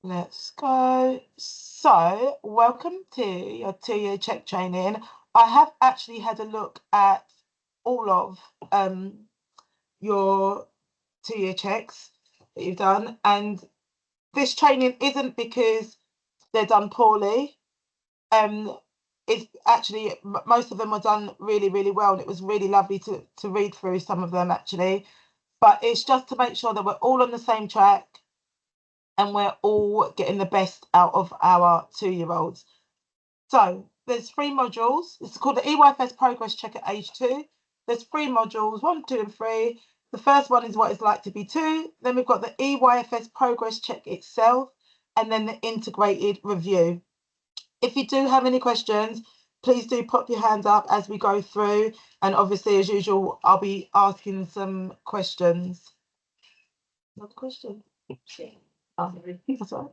Let's go. So, welcome to your 2-year check training. I have actually had a look at all of your 2-year checks that you've done, and this training isn't because they're done poorly. It's actually most of them were done really, really well, and it was really lovely to read through some of them actually. But it's just to make sure that we're all on the same track and we're all getting the best out of our 2-year-olds. So there's 3 modules. It's called the EYFS Progress Check at age 2. There's 3 modules, 1, 2, and 3. The first one is what it's like to be 2. Then we've got the EYFS Progress Check itself, and then the integrated review. If you do have any questions, please do pop your hand up as we go through. And obviously, as usual, I'll be asking some questions. Another question? Oh, that's all right.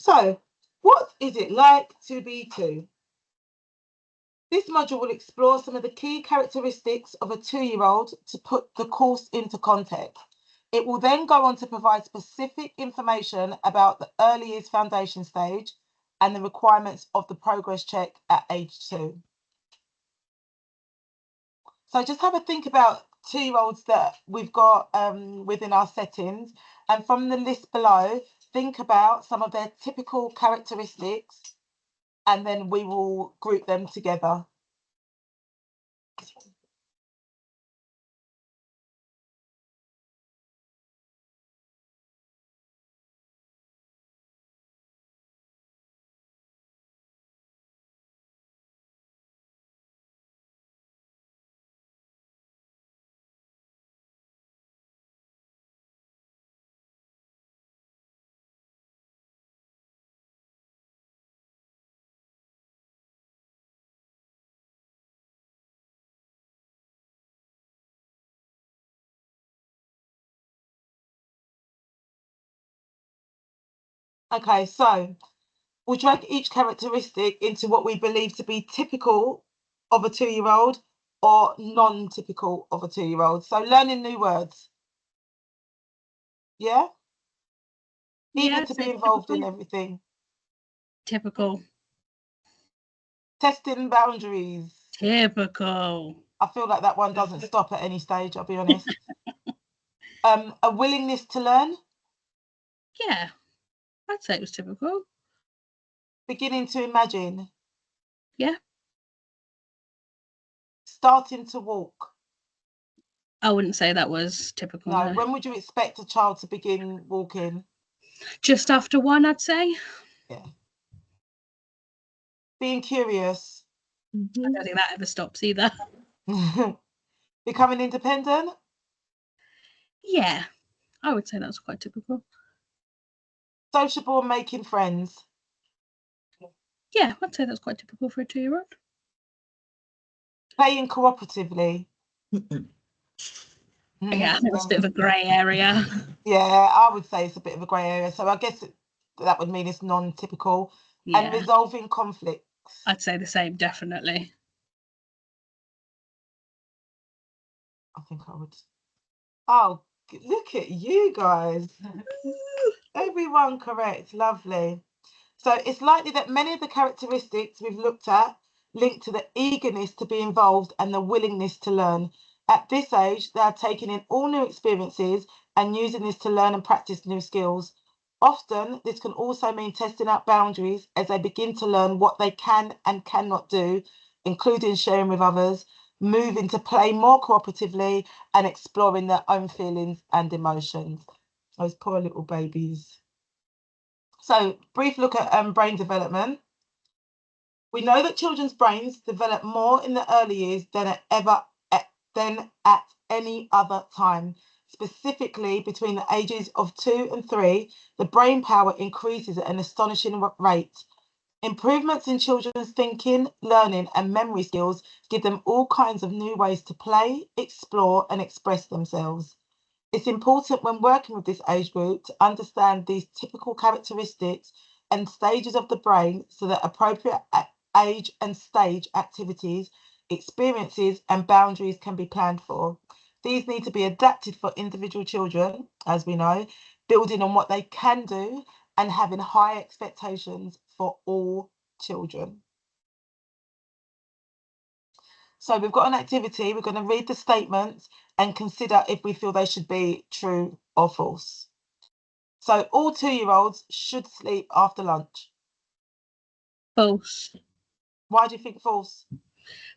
So, what is it like to be 2? This module will explore some of the key characteristics of a 2-year-old to put the course into context. It will then go on to provide specific information about the early years foundation stage and the requirements of the progress check at age 2. So just have a think about 2-year-olds that we've got within our settings, and from the list below, think about some of their typical characteristics, and then we will group them together. Okay, so we'll drag each characteristic into what we believe to be typical of a 2-year-old or non-typical of a 2-year-old. So learning new words. Yeah? Eager to be involved in everything. Typical. Testing boundaries. Typical. I feel like that one doesn't stop at any stage, I'll be honest. A willingness to learn. Yeah, I'd say it was typical. Beginning to imagine. Yeah. Starting to walk. I wouldn't say that was typical. No. When would you expect a child to begin walking? Just after 1, I'd say. Yeah. Being curious. I don't think that ever stops either. Becoming independent. Yeah, I would say that's quite typical. Sociable and making friends. Yeah, I'd say that's quite typical for a 2-year-old. Playing cooperatively. Yeah, that's a bit of a grey area. Yeah, I would say it's a bit of a grey area. So I guess that would mean it's non-typical. Yeah. And resolving conflicts. I'd say the same, definitely. I think I would. Oh, look at you guys. Everyone correct. Lovely. So it's likely that many of the characteristics we've looked at link to the eagerness to be involved and the willingness to learn. At this age, they are taking in all new experiences and using this to learn and practice new skills. Often, this can also mean testing out boundaries as they begin to learn what they can and cannot do, including sharing with others, moving to play more cooperatively, and exploring their own feelings and emotions. Those poor little babies. So, brief look at brain development. We know that children's brains develop more in the early years than at any other time. Specifically, between the ages of 2 and 3, the brain power increases at an astonishing rate. Improvements in children's thinking, learning, and memory skills give them all kinds of new ways to play, explore, and express themselves. It's important when working with this age group to understand these typical characteristics and stages of the brain so that appropriate age and stage activities, experiences, and boundaries can be planned for. These need to be adapted for individual children, as we know, building on what they can do and having high expectations for all children. So we've got an activity, we're going to read the statements and consider if we feel they should be true or false. So all 2-year-olds should sleep after lunch. False. Why do you think false?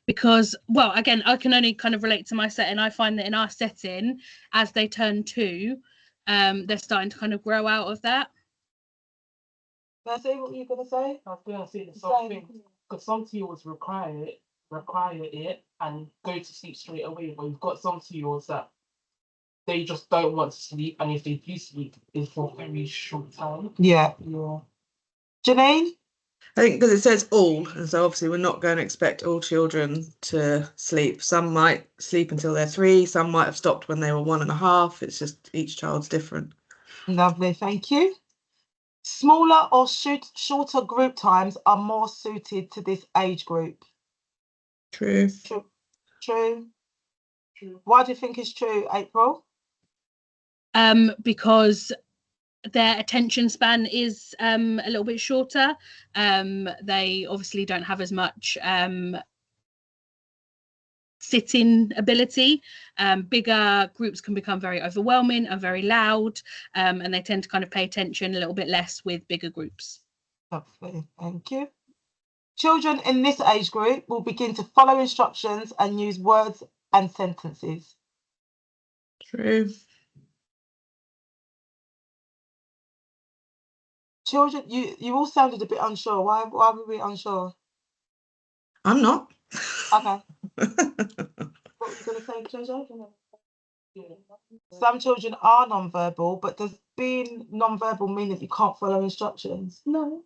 Because, well, again, I can only kind of relate to my setting. I find that in our setting, as they turn 2, they're starting to kind of grow out of that. Mercy, what were you going to say? I was going to say the same thing, because some 2-year-olds require it and go to sleep straight away, but you've got some 2-year-olds that they just don't want to sleep, and if they do sleep, it's for a very short time. Yeah. Janine? I think because it says all, and so obviously we're not going to expect all children to sleep. Some might sleep until they're 3, some might have stopped when they were 1.5. It's just each child's different. Lovely, thank you. Smaller or shorter group times are more suited to this age group. True. True. Why do you think it's true, April? Because their attention span is a little bit shorter. They obviously don't have as much sitting ability. Bigger groups can become very overwhelming and very loud, and they tend to kind of pay attention a little bit less with bigger groups. Lovely, thank you. Children in this age group will begin to follow instructions and use words and sentences. True. Children, you all sounded a bit unsure. Why were we unsure? I'm not. Okay. What were you going to say, Treasure? Some children are non-verbal, but does being non-verbal mean that you can't follow instructions? No.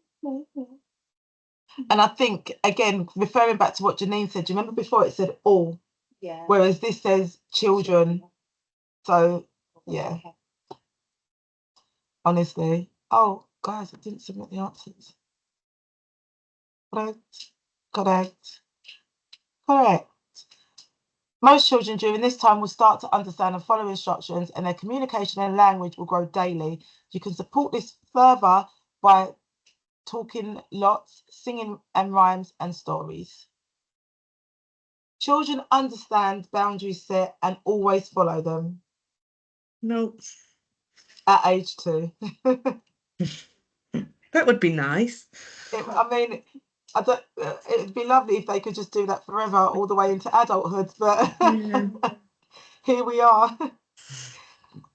And I think, again, referring back to what Janine said, do you remember before it said all? Yeah. Whereas this says children. So, yeah. Honestly. Oh, guys, I didn't submit the answers. Correct. Most children during this time will start to understand and follow instructions, and their communication and language will grow daily. You can support this further by talking lots, singing and rhymes and stories. Children understand boundaries set and always follow them. No. At age 2. That would be nice. It'd be lovely if they could just do that forever, all the way into adulthood, but here we are.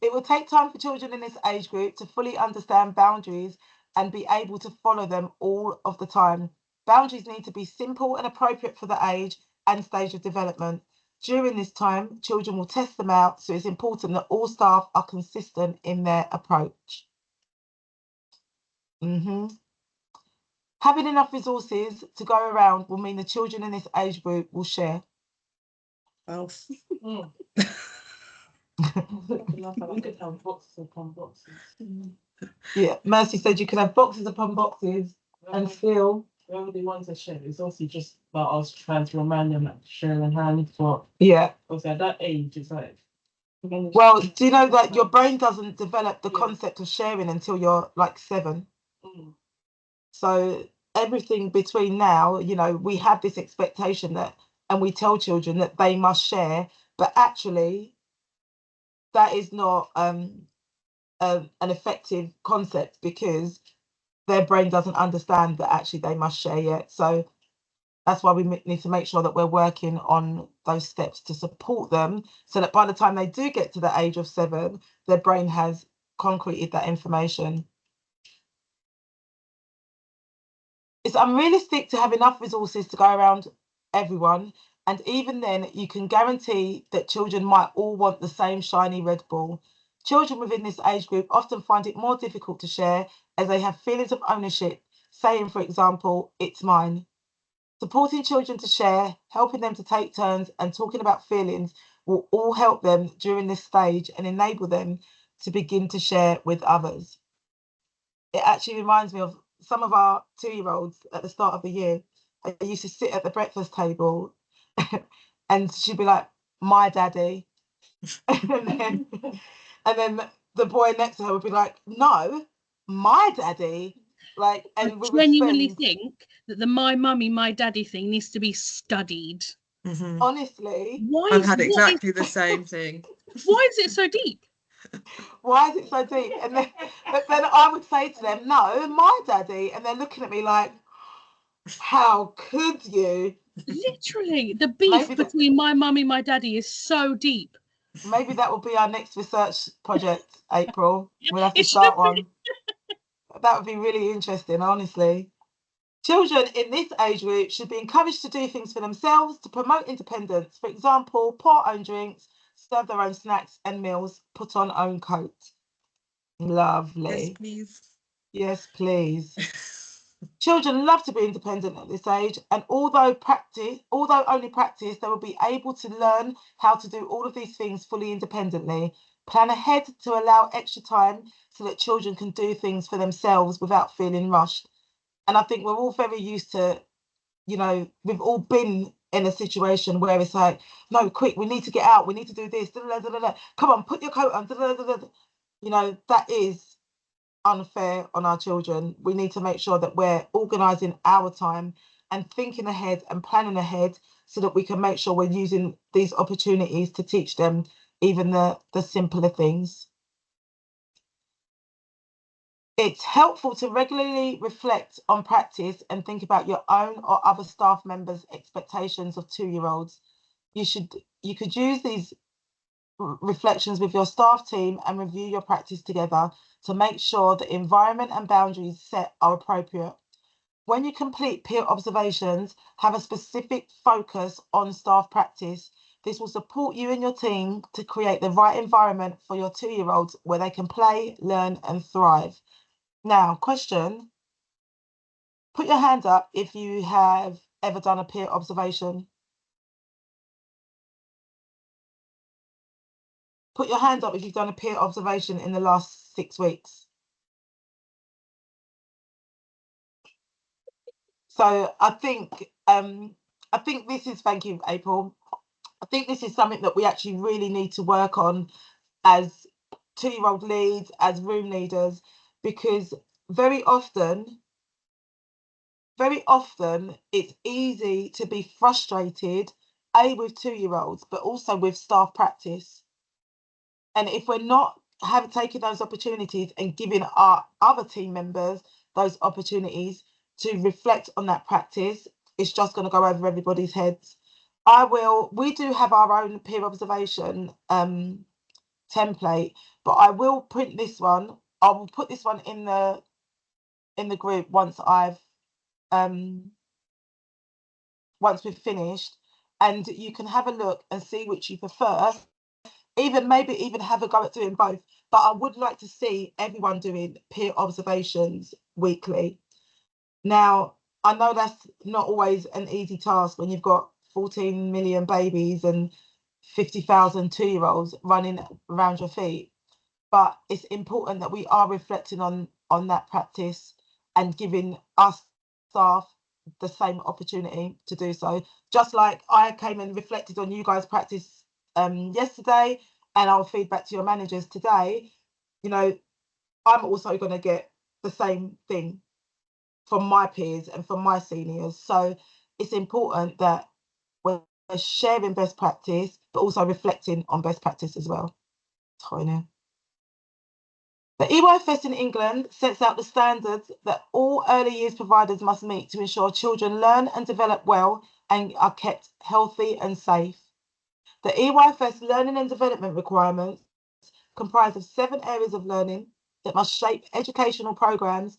It will take time for children in this age group to fully understand boundaries and be able to follow them all of the time. Boundaries need to be simple and appropriate for the age and stage of development. During this time, children will test them out, so it's important that all staff are consistent in their approach. Having enough resources to go around will mean the children in this age group will share. False. We could have boxes upon boxes. Yeah, Mercy said you could have boxes upon boxes and still. Whoever they want to share, it's also just about us trying to remind them that sharing hands, but yeah, also at that age, it's like. Well, do you know that your brain doesn't develop the concept of sharing until you're like 7? So everything between now, we have this expectation that, and we tell children that they must share, but actually that is not an effective concept because their brain doesn't understand that actually they must share yet. So that's why we need to make sure that we're working on those steps to support them so that by the time they do get to the age of 7, their brain has concreted that information. It's unrealistic to have enough resources to go around everyone, and even then you can guarantee that children might all want the same shiny red ball. Children within this age group often find it more difficult to share as they have feelings of ownership, saying, for example, it's mine. Supporting children to share, helping them to take turns and talking about feelings will all help them during this stage and enable them to begin to share with others. It actually reminds me of some of our 2-year-olds at the start of the year. I used to sit at the breakfast table and she'd be like, my daddy. and then the boy next to her would be like, no, my daddy. Like, and I we would genuinely spend, think that the my mummy, my daddy thing needs to be studied. Mhm. honestly, I've had exactly the same thing. Why is it so deep? why is it so deep? And then, but then I would say to them, no, my daddy. And they're looking at me like, how could you? Literally, the beef Maybe that, between my mummy, my daddy is so deep. maybe that will be our next research project, April. We'll have to It should start be. one. That would be really interesting, honestly. Children in this age group should be encouraged to do things for themselves to promote independence. For example, pour own drinks, serve their own snacks and meals, put on own coat. Lovely. Yes, please. Yes, please. Children love to be independent at this age, and although only practice, they will be able to learn how to do all of these things fully independently. Plan ahead to allow extra time so that children can do things for themselves without feeling rushed. And I think we're all very used to, we've all been in a situation where it's like, no, quick, we need to get out, we need to do this, da, da, da, da, da. Come on, put your coat on, da, da, da, da. That is unfair on our children. We need to make sure that we're organising our time and thinking ahead and planning ahead so that we can make sure we're using these opportunities to teach them even the simpler things. It's helpful to regularly reflect on practice and think about your own or other staff members' expectations of 2-year-olds. You could use these reflections with your staff team and review your practice together to make sure the environment and boundaries set are appropriate. When you complete peer observations, have a specific focus on staff practice. This will support you and your team to create the right environment for your 2-year-olds where they can play, learn, and thrive. Now, question. Put your hand up if you have ever done a peer observation. Put your hand up if you've done a peer observation in the last 6 weeks. So I think this is, thank you, April. I think this is something that we actually really need to work on as 2-year-old leads, as room leaders, because very often it's easy to be frustrated, with 2-year-olds, but also with staff practice. And if we're not taken those opportunities and giving our other team members those opportunities to reflect on that practice, it's just going to go over everybody's heads. We do have our own peer observation template, but I will print this one. I will put this one in the group once we've finished, and you can have a look and see which you prefer. Maybe even have a go at doing both. But I would like to see everyone doing peer observations weekly. Now, I know that's not always an easy task when you've got 14 million babies and 50,000 2-year-olds running around your feet. But it's important that we are reflecting on that practice and giving us staff the same opportunity to do so. Just like I came and reflected on you guys' practice yesterday, and I'll feed back to your managers today, I'm also going to get the same thing from my peers and from my seniors. So it's important that we're sharing best practice, but also reflecting on best practice as well. Tony. The EYFS in England sets out the standards that all early years providers must meet to ensure children learn and develop well and are kept healthy and safe. The EYFS learning and development requirements comprise of 7 areas of learning that must shape educational programs.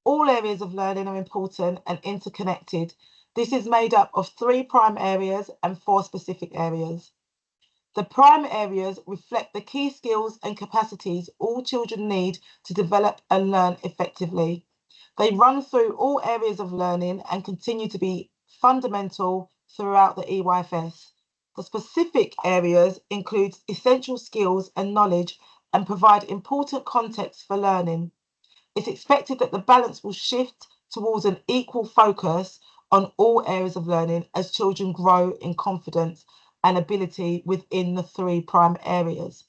All areas of learning are important and interconnected. This is made up of 3 prime areas and 4 specific areas. The prime areas reflect the key skills and capacities all children need to develop and learn effectively. They run through all areas of learning and continue to be fundamental throughout the EYFS. The specific areas include essential skills and knowledge and provide important context for learning. It's expected that the balance will shift towards an equal focus on all areas of learning as children grow in confidence and ability within the 3 prime areas.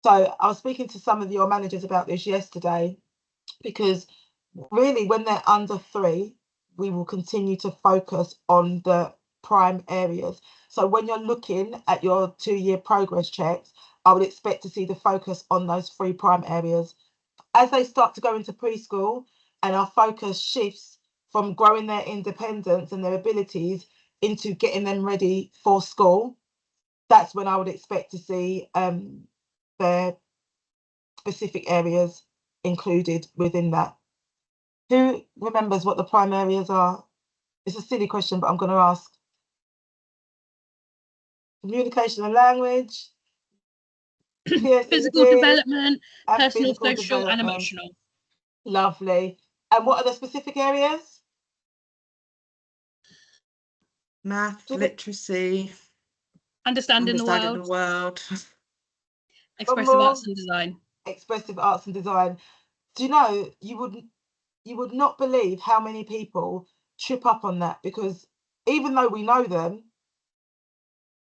So I was speaking to some of your managers about this yesterday, because really when they're under 3, we will continue to focus on the prime areas. So when you're looking at your 2-year progress checks, I would expect to see the focus on those 3 prime areas. As they start to go into preschool and our focus shifts from growing their independence and their abilities into getting them ready for school, that's when I would expect to see their specific areas included within that. Who remembers what the prime areas are? It's a silly question, but I'm going to ask. Communication and language, Physical PSED, development, and personal, physical social, and development. emotional. Lovely. And what are the specific areas? Math, literacy, Understanding the understanding world, the world. expressive arts and design. Expressive arts and design. Do you know, you would not believe how many people trip up on that, because even though we know them,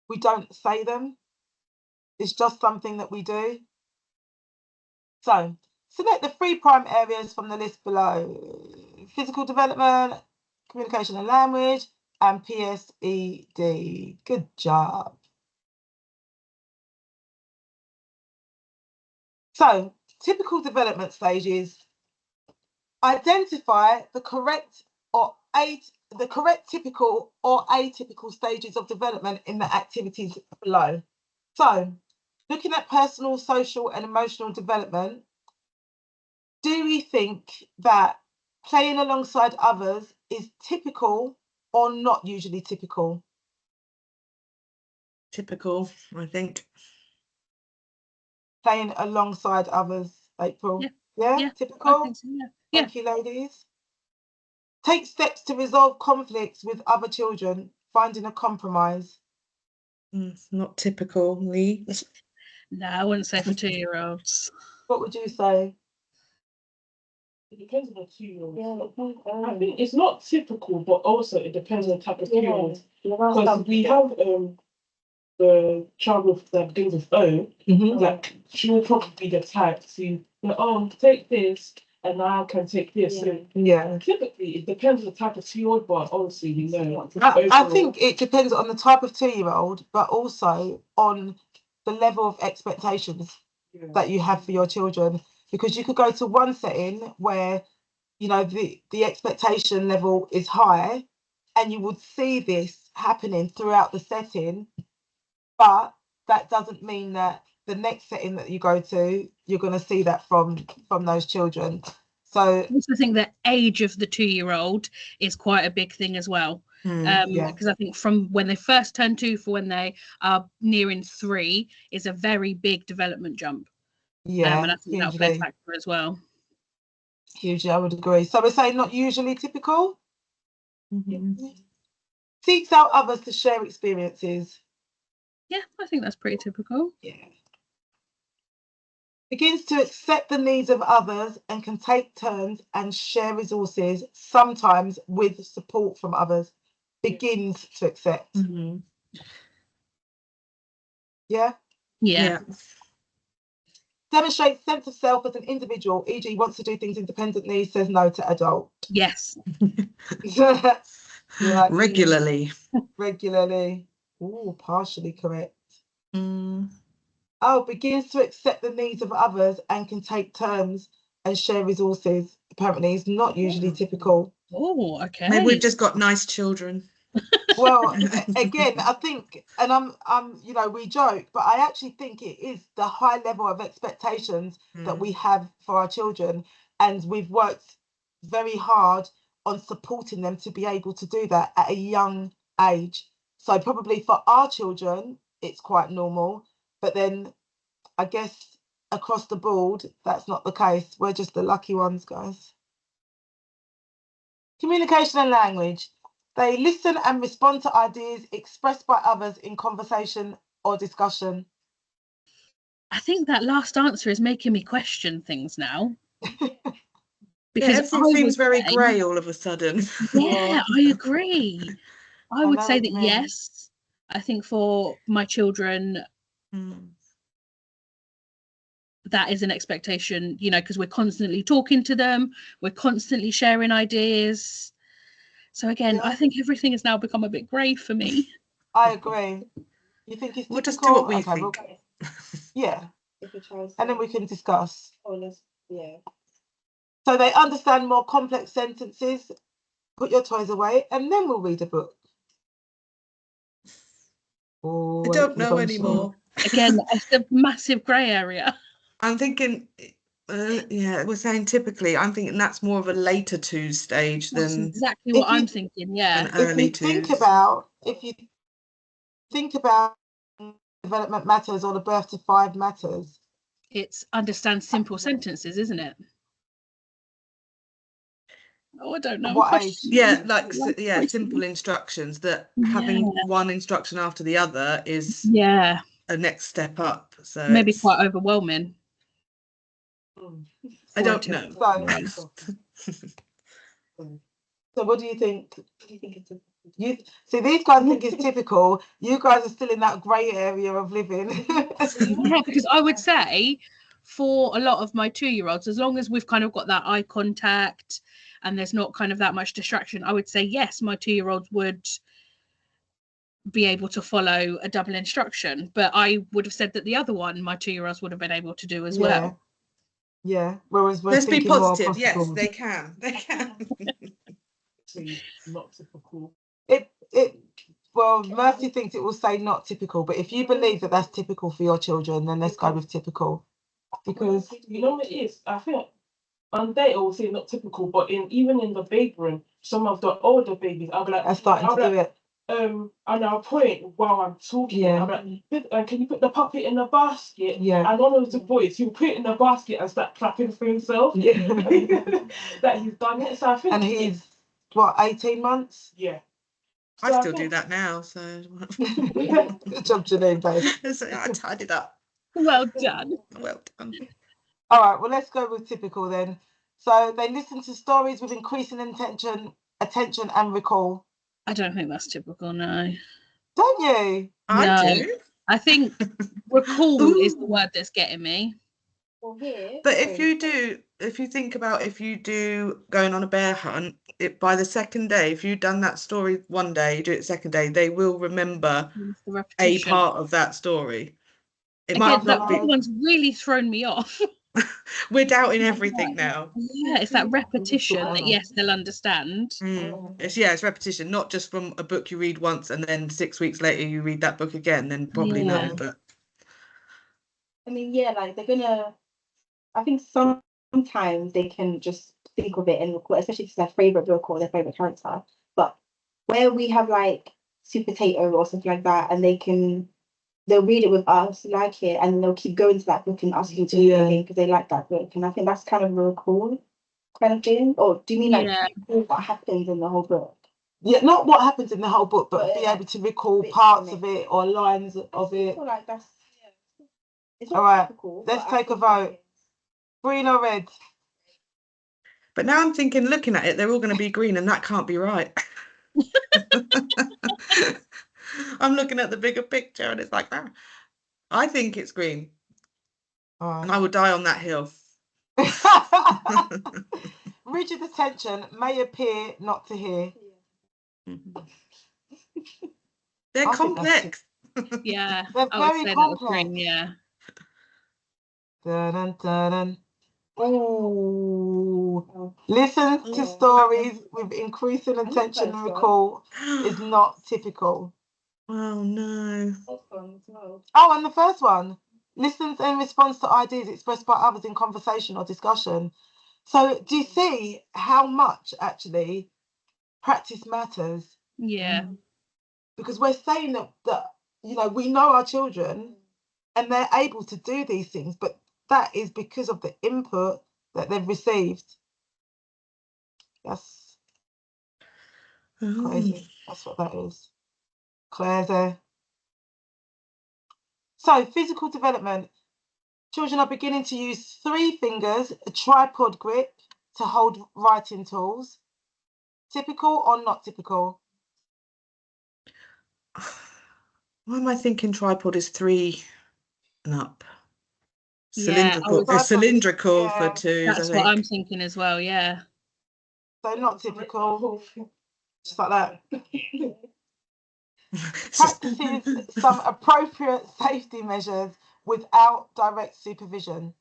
we don't say them. It's just something that we do. So select the 3 prime areas from the list below: physical development, communication and language, and PSED. Good job. So typical development stages. Identify the correct typical or atypical stages of development in the activities below. So looking at personal, social and emotional development, do we think that playing alongside others is typical or not usually typical? Typical, I think. Playing alongside others, April. Yeah, typical. I think so, yeah. Thank you, ladies. Take steps to resolve conflicts with other children, finding a compromise. Not typically. No, I wouldn't say for 2-year-olds. What would you say? It depends on the 2-year-old. I think it's not typical, but also it depends on the type of 2-year-old. Because we have the child with that things with O, like she will probably be the type to, take this and I can take this. So typically it depends on the type of 2-year-old, but honestly, we know. I think it depends on the type of 2-year-old, but also on the level of expectations that you have for your children. Because you could go to one setting where, you know, the expectation level is high, and you would see this happening throughout the setting, but that doesn't mean that the next setting that you go to, you're going to see that from those children. So I also think the age of the 2-year-old is quite a big thing as well. Because I think from when they first turn 2 for when they are nearing 3 is a very big development jump. And I think that'll play a factor as well. Hugely, I would agree. So we're saying not usually typical. Seeks out others to share experiences. Yeah, I think that's pretty typical. Yeah. Begins to accept the needs of others and can take turns and share resources, sometimes with support from others. Begins to accept. Yeah? Yeah. Demonstrates sense of self as an individual, e.g. wants to do things independently, says no to adult. Yes. Like, regularly. Regularly. Ooh, partially correct. Oh, begins to accept the needs of others and can take turns and share resources. Apparently, it's not usually typical. Oh, okay. Maybe we've just got nice children. Well, again, I think, and I'm, you know, we joke, but I actually think it is the high level of expectations that we have for our children, and we've worked very hard on supporting them to be able to do that at a young age. So probably for our children, it's quite normal, but then I guess across the board, that's not the case. We're just the lucky ones, guys. Communication and language. They listen and respond to ideas expressed by others in conversation or discussion. I think that last answer is making me question things now. Because everything seems very grey all of a sudden. Yeah, I agree. I would say that yes. I think for my children, that is an expectation, you know, because we're constantly talking to them, we're constantly sharing ideas. So again, I think everything has now become a bit grey for me. I agree. You think it's typical? We'll just do what we Okay, think. Yeah. If we try And then we can discuss. yeah. So they understand more complex sentences. Put your toys away, and then we'll read a book. I don't know anymore. Again, it's a massive grey area. I'm thinking, yeah, we're saying typically. I'm thinking that's more of a later twos stage That's than exactly what I'm thinking. Yeah. an early if you twos. if you think about development matters or the birth to 5 matters, It's understand simple sentences, isn't it? Oh, I don't know. What age? Yeah, like simple instructions that having one instruction after the other is a next step up. So maybe quite overwhelming. I don't know. So what do you think? You see, these guys think it's typical. You guys are still in that grey area of living. Yeah, because I would say for a lot of my 2-year-olds, as long as we've kind of got that eye contact and there's not kind of that much distraction, I would say yes, my 2-year-olds would be able to follow a double instruction. But I would have said that the other one, my 2-year-olds would have been able to do as well. Yeah. Whereas we're let's be thinking more positive. Yes, possible. they can. They can. Not typical. Well, Mercy thinks it will say not typical, but if you believe that that's typical for your children, then let's go with typical. Because you know what it is? I think on data will say not typical, but even in the baby room, some of the older babies, I'll be like, I'm starting to do it. And I'll point while I'm talking. Yeah. I'll be like, can you put the puppet in the basket? Yeah. And one of the boys, he'll put it in the basket and start clapping for himself. Yeah. That he's done it. So I think. And he's what, 18 months? Yeah. I So still do that now. So Good job, Janine, babe. So I tidied up. Well done. Well done. All right, well, let's go with typical then. So they listen to stories with increasing attention and recall. I don't think that's typical, no. Don't you? I do. I think recall is the word that's getting me. Well, here. But if you think about if you do going on a bear hunt, by the second day, if you've done that story one day, you do it the second day, they will remember a part of that story. It might not be. That one's really thrown me off. We're doubting everything now. Yeah, it's that repetition that yes, they'll understand. It's repetition, not just from a book you read once and then 6 weeks later you read that book again, then probably no. But I mean, yeah, like they're gonna. I think sometimes they can just think of it and record, especially if it's their favorite book or their favorite character. But where we have like Sweet Potato or something like that, and they'll read it with us, like it, and they'll keep going to that book and asking to read it again because they like that book. And I think that's kind of a recall kind of thing. Or do you mean like what happens in the whole book? Yeah, not what happens in the whole book, but be able to recall parts of it or lines of it. Like that's, all right, let's take a vote. Green or red? But now I'm thinking, looking at it, they're all going to be green, and that can't be right. I'm looking at the bigger picture, and it's like, I think it's green, and I will die on that hill. Rigid attention may appear not to hear. They're complex. Yeah, they're very complex. Green, yeah. Dun, dun, dun. Oh, listen to stories with increasing attention and recall is not typical. Oh no. Oh, and the first one, listens in response to ideas expressed by others in conversation or discussion. So do you see how much actually practice matters? Yeah. Because we're saying that we know our children and they're able to do these things, but that is because of the input that they've received. That's crazy. That's what that is. Claire's there. So, physical development. Children are beginning to use 3 fingers, a tripod grip to hold writing tools. Typical or not typical? Why am I thinking tripod is 3 and up? Cylindrical, Yeah, cylindrical for yeah, twos, that's I what think. I'm thinking as well. Yeah. So not typical, just like that. It's just- Practices some appropriate safety measures without direct supervision.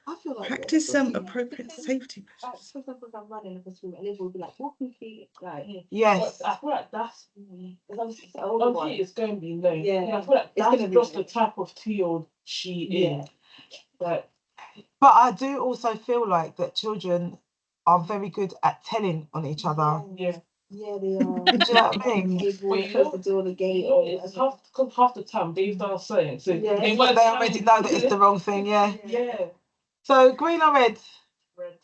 I feel like Practice this. some Yeah. appropriate Because, safety Like, measures. for example, if I'm running in the school and they will be like, walk me through, like, Yes. I feel like that's it's obviously the older one. it's going to be low. Yeah. I feel like It's gonna that's be just low. the type of 2-year-old she Yeah. is. Like, But I do also feel like that children are very good at telling on each other. yeah. Yeah, they are. Do you know what I mean? Table, But you close know- the door, the gate, You know, or it's whatever. half the time they've done something. So Yeah. they But weren't they telling already you. know that it's the wrong thing, yeah. Yeah. So green or red? Red.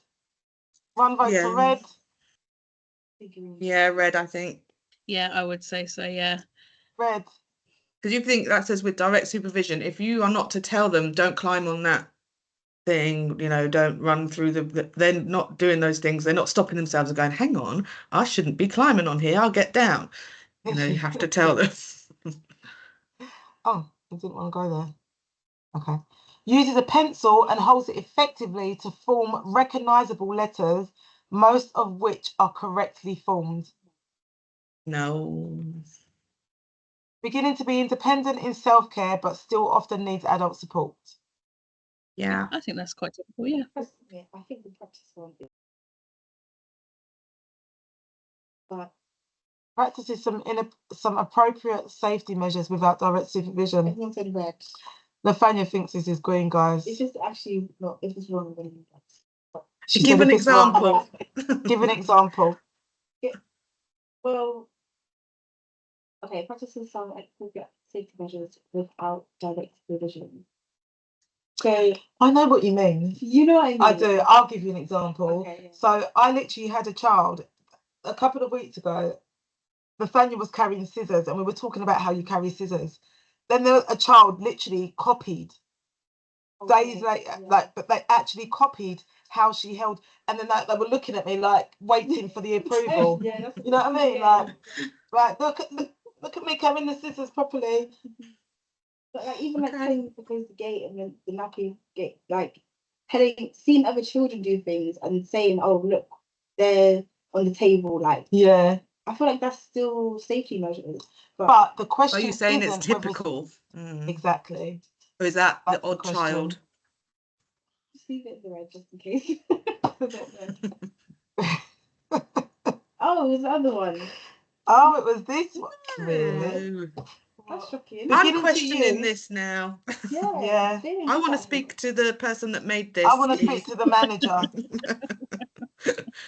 One vote for red. Yeah, red, I think. Yeah, I would say so. Yeah. Red. Because you think that says with direct supervision, if you are not to tell them, don't climb on that thing, you know, don't run through they're not doing those things. They're not stopping themselves and going, hang on, I shouldn't be climbing on here. I'll get down. You know, you have to tell them. Oh, I didn't want to go there. Okay. Uses a pencil and holds it effectively to form recognizable letters, most of which are correctly formed. No. Beginning to be independent in self-care, but still often needs adult support. Yeah. I think that's quite typical. Yeah. Yeah, I think the practice one is. But Practices some appropriate safety measures without direct supervision. everyone said red. Nathania thinks this is green, guys. It's just actually not, if it's wrong, then She Give said an if it's wrong- example. Give an example. well, okay, practicing some appropriate safety measures without direct supervision. So I know what you mean. you know what I mean? I do. I'll give you an example. Okay, yeah. So I literally had a child a couple of weeks ago. Nathaniel was carrying scissors, and we were talking about how you carry scissors. Then there was a child literally copied days later, but they actually copied how she held, and then they were looking at me like waiting for the approval. Yeah, that's You know what I mean? yeah. Like look at me carrying the scissors properly. But like even like Okay. telling to close the gate and then the nappy gate, like seeing other children do things and saying, "Oh look, they're on the table." Like Yeah. I feel like that's still safety measures. But the question Are you saying it's isn't whether typical? exactly. Or is that That's the the odd question. child? Just leave it in the red just in case. Oh, it was the other one. Oh, it was this one. Really? No. That's shocking. Beginning I'm to questioning use- this now. Yeah. Yeah. they didn't I do want to that speak to the person that made this. I want to please. speak to the manager. I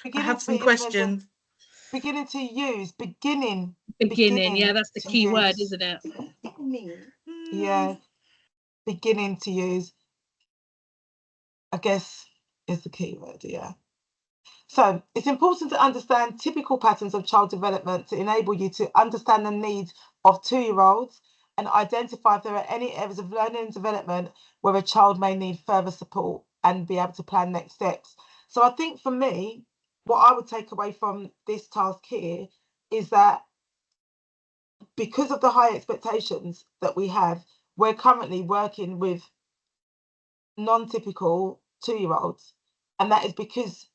Beginning have to some be independent. questions. Beginning to use. Beginning. Beginning. Yeah, that's the to key word, use. isn't it? Me. Yeah. Beginning to use. I guess is the key word. Yeah. So it's important to understand typical patterns of child development to enable you to understand the needs of 2-year-olds and identify if there are any areas of learning and development where a child may need further support and be able to plan next steps. So I think for me, what I would take away from this task here is that because of the high expectations that we have, we're currently working with non-typical 2-year-olds, and that is because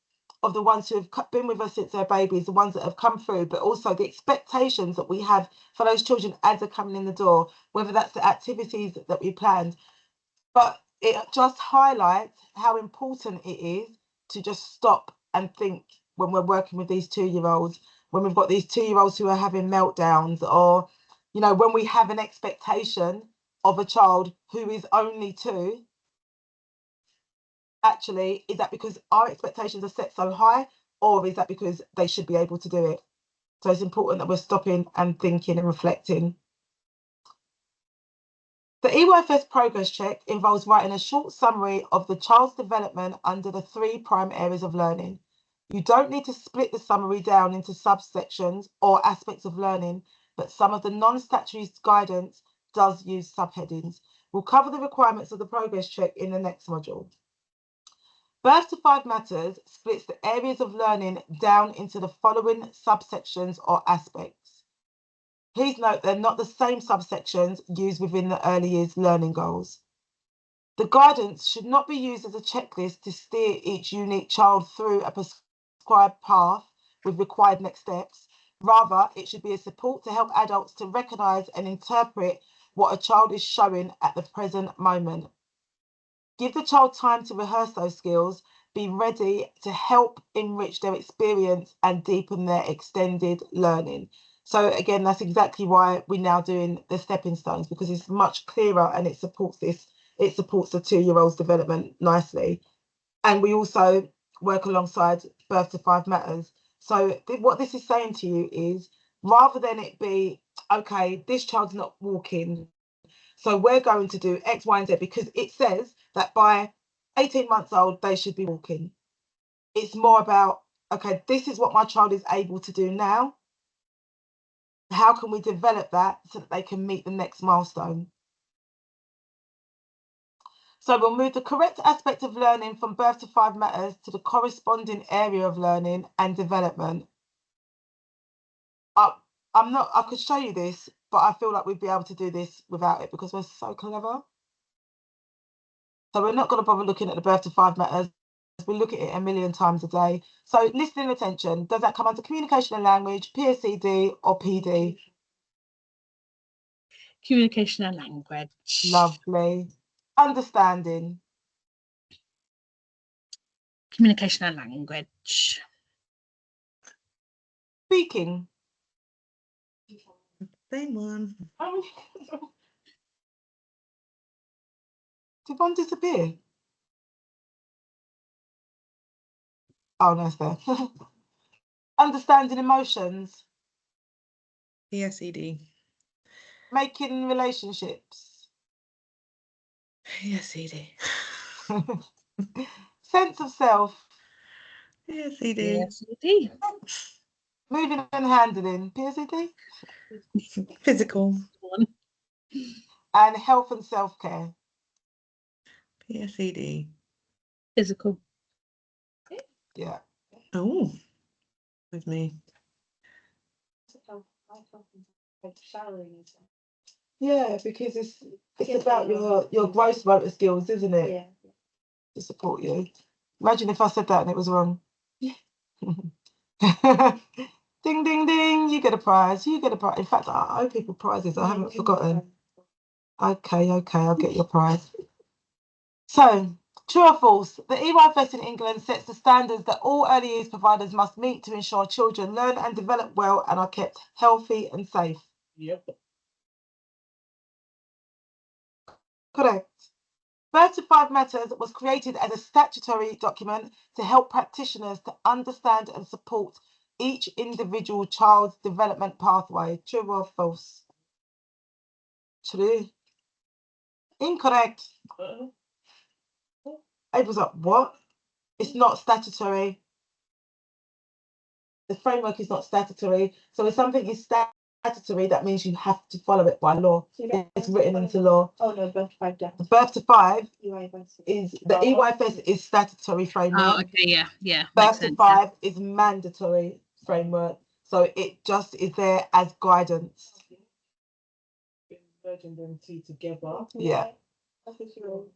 of the ones who have been with us since they're babies, the ones that have come through, but also the expectations that we have for those children as they're coming in the door, whether that's the activities that we planned. But it just highlights how important it is to just stop and think when we're working with these 2-year-olds, when we've got these 2-year-olds who are having meltdowns, or, you know, when we have an expectation of a child who is only 2. Actually, is that because our expectations are set so high, or is that because they should be able to do it? So it's important that we're stopping and thinking and reflecting. The EYFS Progress Check involves writing a short summary of the child's development under the 3 prime areas of learning. You don't need to split the summary down into subsections or aspects of learning, but some of the non-statutory guidance does use subheadings. We'll cover the requirements of the Progress Check in the next module. Birth to 5 Matters splits the areas of learning down into the following subsections or aspects. Please note they're not the same subsections used within the early years learning goals. The guidance should not be used as a checklist to steer each unique child through a prescribed path with required next steps. Rather, it should be a support to help adults to recognise and interpret what a child is showing at the present moment. Give the child time to rehearse those skills, be ready to help enrich their experience and deepen their extended learning. So again, that's exactly why we're now doing the stepping stones, because it's much clearer and it supports this. It supports the 2-year-old's development nicely. And we also work alongside Birth to 5 Matters. So what this is saying to you is, rather than it be, okay, this child's not walking, so we're going to do X, Y, and Z, because it says that by 18 months old, they should be walking. It's more about, okay, this is what my child is able to do now. How can we develop that so that they can meet the next milestone? So we'll move the correct aspect of learning from Birth to 5 Matters to the corresponding area of learning and development. I could show you this, but I feel like we'd be able to do this without it because we're so clever. So we're not going to bother looking at the Birth to 5 Matters. We look at it a million times a day. So listening attention, does that come under communication and language, PSCD or PD? Communication and language. Lovely. Understanding. Communication and language. Speaking. Same one. Did one disappear? Oh, no, it's there. Understanding emotions. PSED. Making relationships. PSED. Sense of self. PSED. PSCD. Moving and handling. PSCD. Physical. And health and self-care. PSED. Physical. Yeah. Oh, with me. Yeah, because it's about your gross motor skills, isn't it? Yeah. To support you. Imagine if I said that and it was wrong. Ding, ding, ding. You get a prize. You get a prize. In fact, I owe people prizes. I haven't forgotten. Okay, I'll get your prize. So, true or false? The EYFS in England sets the standards that all early years providers must meet to ensure children learn and develop well and are kept healthy and safe. Yep. Correct. Birth to 5 Matters was created as a statutory document to help practitioners to understand and support each individual child's development pathway. True or false? True. Incorrect. Abel's like, what? It's not statutory. The framework is not statutory. So if something is statutory, that means you have to follow it by law. It's written into law. Oh no, Birth to 5 down. Birth to 5 EYFS. is the EYFS is statutory framework. Oh, okay, yeah. Birth to 5 is mandatory framework. So it just is there as guidance. Merging them two together. Yeah. That's what you wrote.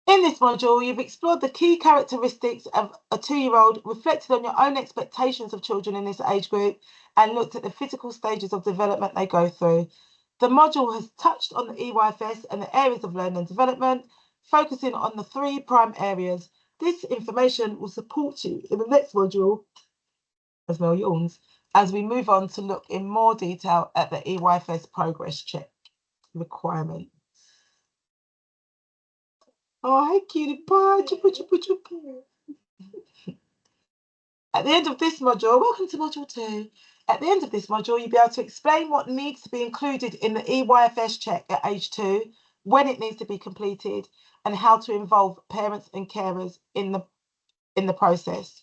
In this module, you've explored the key characteristics of a 2-year-old, reflected on your own expectations of children in this age group, and looked at the physical stages of development they go through. The module has touched on the EYFS and the areas of learning and development, focusing on the 3 prime areas. This information will support you in the next module, as Mel yawns, as we move on to look in more detail at the EYFS Progress Check requirement. Oh, hey, cutie pie. At the end of this module, welcome to module 2. At the end of this module, you'll be able to explain what needs to be included in the EYFS check at age 2, when it needs to be completed, and how to involve parents and carers in the process.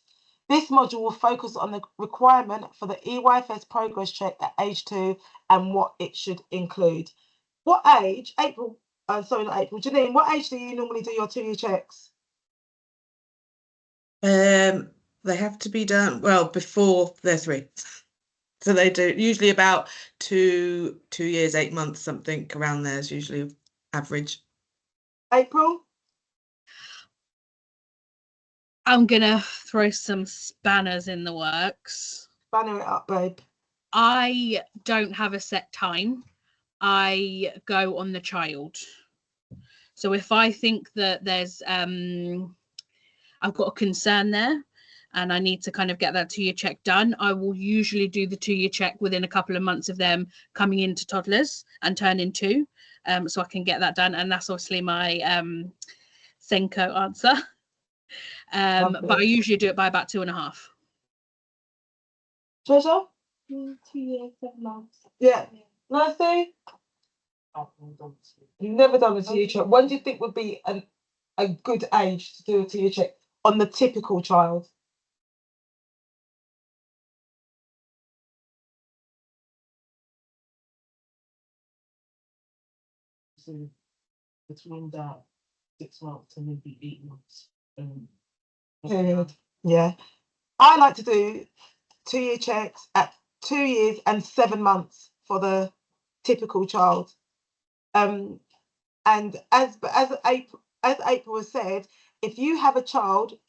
This module will focus on the requirement for the EYFS Progress Check at age 2 and what it should include. What age, April, sorry, not April, Janine, what age do you normally do your 2-year checks? They have to be done, well, before they're 3. So they do usually about 2 years, 8 months, something around there is usually average. April? I'm gonna throw some spanners in the works. Banner it up, babe. I don't have a set time. I go on the child. So if I think that there's I've got a concern there and I need to kind of get that 2-year check done, I will usually do the 2-year check within a couple of months of them coming into toddlers and turning 2. So I can get that done. And that's obviously my Senko answer. But I usually do it by about 2.5. Treasure? 2 years, 7 months. Yeah. Nancy? You've never done a 2-year check. When do you think would be a good age to do a 2-year check on the typical child? So between that 6 months and maybe 8 months. Period. Yeah. I like to do 2-year checks at 2 years and 7 months for the typical child. And as April has said, if you have a child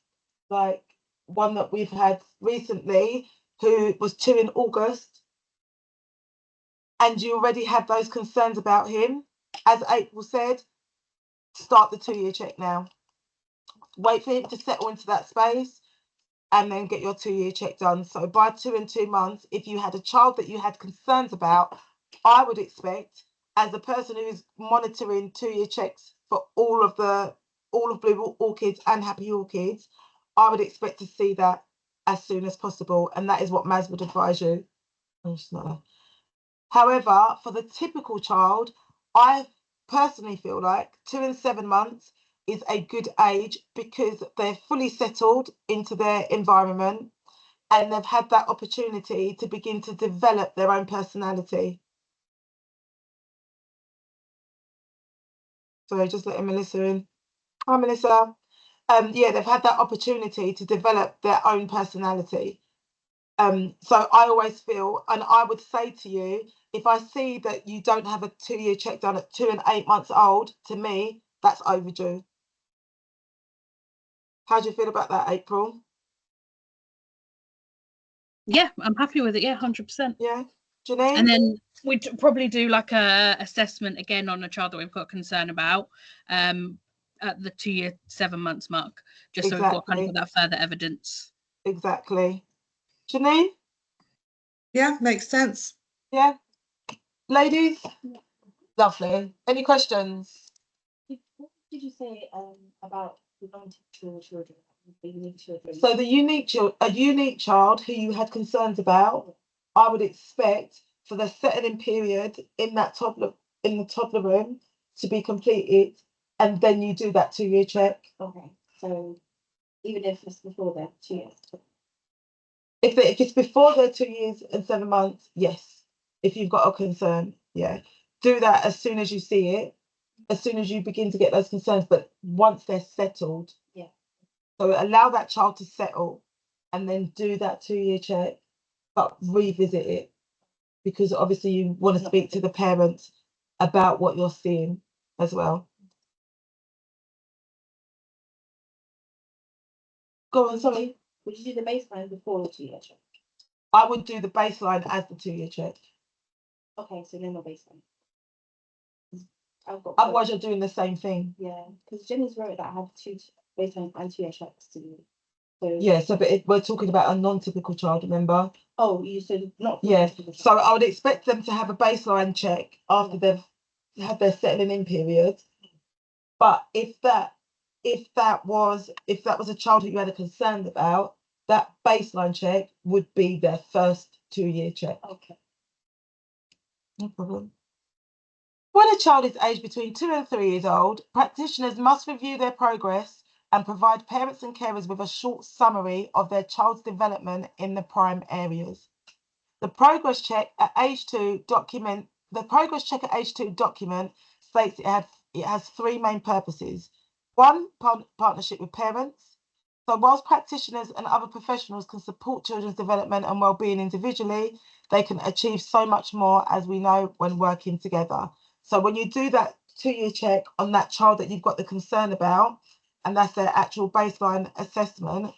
like one that we've had recently who was 2 in August, and you already have those concerns about him, as April said, start the 2-year check now. Wait for him to settle into that space and then get your 2-year check done. So by 2 and 2 months, if you had a child that you had concerns about, I would expect, as a person who is monitoring 2-year checks for all of Blue Orchids and Happy Orchids, I would expect to see that as soon as possible. And that is what Maz would advise you. However, for the typical child, I personally feel like 2 and 7 months is a good age because they're fully settled into their environment and they've had that opportunity to begin to develop their own personality. So just letting Melissa in. Hi, Melissa. Yeah, they've had that opportunity to develop their own personality. So I always feel, and I would say to you, if I see that you don't have a 2-year check done at 2 and 8 months old, to me, that's overdue. How do you feel about that, April? Yeah, I'm happy with it. Yeah, 100%. Yeah. Janine? And then we'd probably do like a assessment again on a child that we've got concern about at the 2-year, 7 months mark, just so we've got kind of that further evidence. Exactly. Janine? Yeah, makes sense. Yeah. Ladies? Yeah. Lovely. Any questions? What did you say about the non-typical children? The unique children. So a unique child who you had concerns about, I would expect for the settling period in the toddler room to be completed, and then you do that 2-year check. Okay, so even if it's before that 2 years. If it's before their 2 years and 7 months, yes. If you've got a concern, yeah, do that as soon as you see it, as soon as you begin to get those concerns. But once they're settled, yeah. So allow that child to settle, and then do that 2-year check, but revisit it, because obviously you want to speak to the parents about what you're seeing as well. Go on, sorry. Would you do the baseline before the 2-year check? I would do the baseline as the 2-year check. Okay, so no more baseline. Otherwise, you're doing the same thing. Yeah, because Jenny's wrote that I have 2 baseline and 2-year checks to do. So yeah, so but we're talking about a non-typical child, remember? Oh, you said not. Yeah, so I would expect them to have a baseline check after they've had their settling in period. But if that was a child who you had a concern about, that baseline check would be their first 2-year check. Okay. No problem. When a child is aged between 2 and 3 years old, practitioners must review their progress and provide parents and carers with a short summary of their child's development in the prime areas. The progress check at age 2 document states it has 3 main purposes. 1, partnership with parents. So whilst practitioners and other professionals can support children's development and well-being individually, they can achieve so much more, as we know, when working together. So when you do that 2-year check on that child that you've got the concern about, and that's their actual baseline assessment,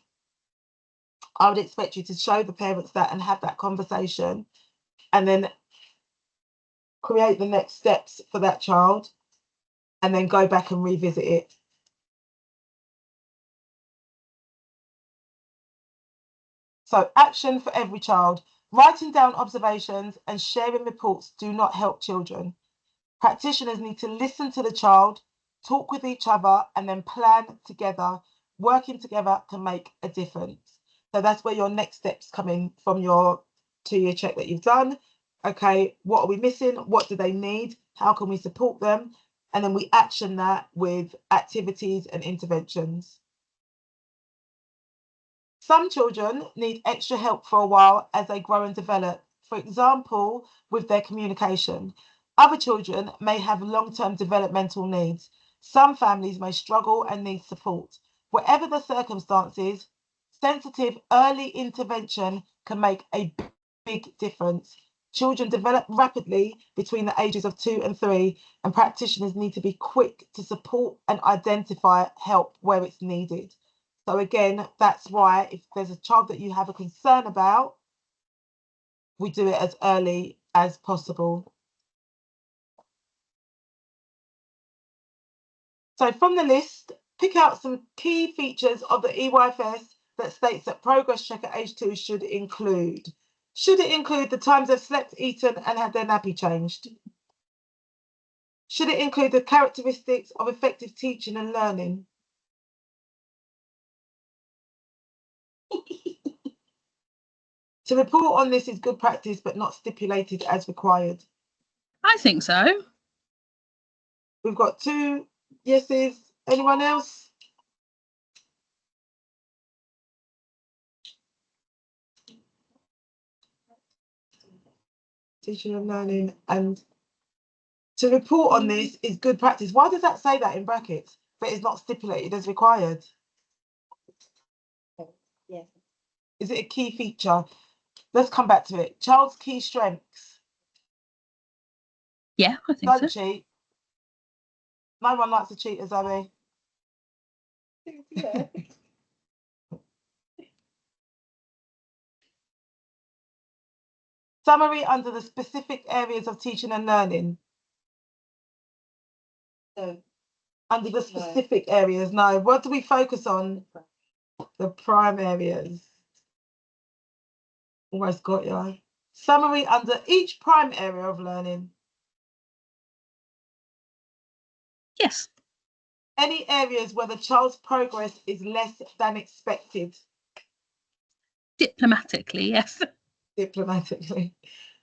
I would expect you to show the parents that and have that conversation, and then create the next steps for that child, and then go back and revisit it. So action for every child. Writing down observations and sharing reports do not help children. Practitioners need to listen to the child, talk with each other, and then plan together. Working together can make a difference. So that's where your next steps come in from your 2-year check that you've done. Okay, what are we missing? What do they need? How can we support them? And then we action that with activities and interventions. Some children need extra help for a while as they grow and develop, for example, with their communication. Other children may have long-term developmental needs. Some families may struggle and need support. Whatever the circumstances, sensitive early intervention can make a big difference. Children develop rapidly between the ages of 2 and 3, and practitioners need to be quick to support and identify help where it's needed. So again, that's why if there's a child that you have a concern about, we do it as early as possible. So from the list, pick out some key features of the EYFS that states that progress check at age 2 should include. Should it include the times they've slept, eaten, and had their nappy changed? Should it include the characteristics of effective teaching and learning? To report on this is good practice, but not stipulated as required. I think so. We've got 2 yeses. Anyone else? Teaching and learning, and to report on this is good practice. Why does that say that in brackets, but it's not stipulated as required? Yes. Is it a key feature? Let's come back to it. Child's key strengths. Yeah, I think Don't so. cheat. No one likes a cheater, Zoe. Yeah. Summary under the specific areas of teaching and learning. So, Under the specific areas, no. What do we focus on? The prime areas. Almost got you. Summary under each prime area of learning. Yes. Any areas where the child's progress is less than expected. Diplomatically, yes. Diplomatically.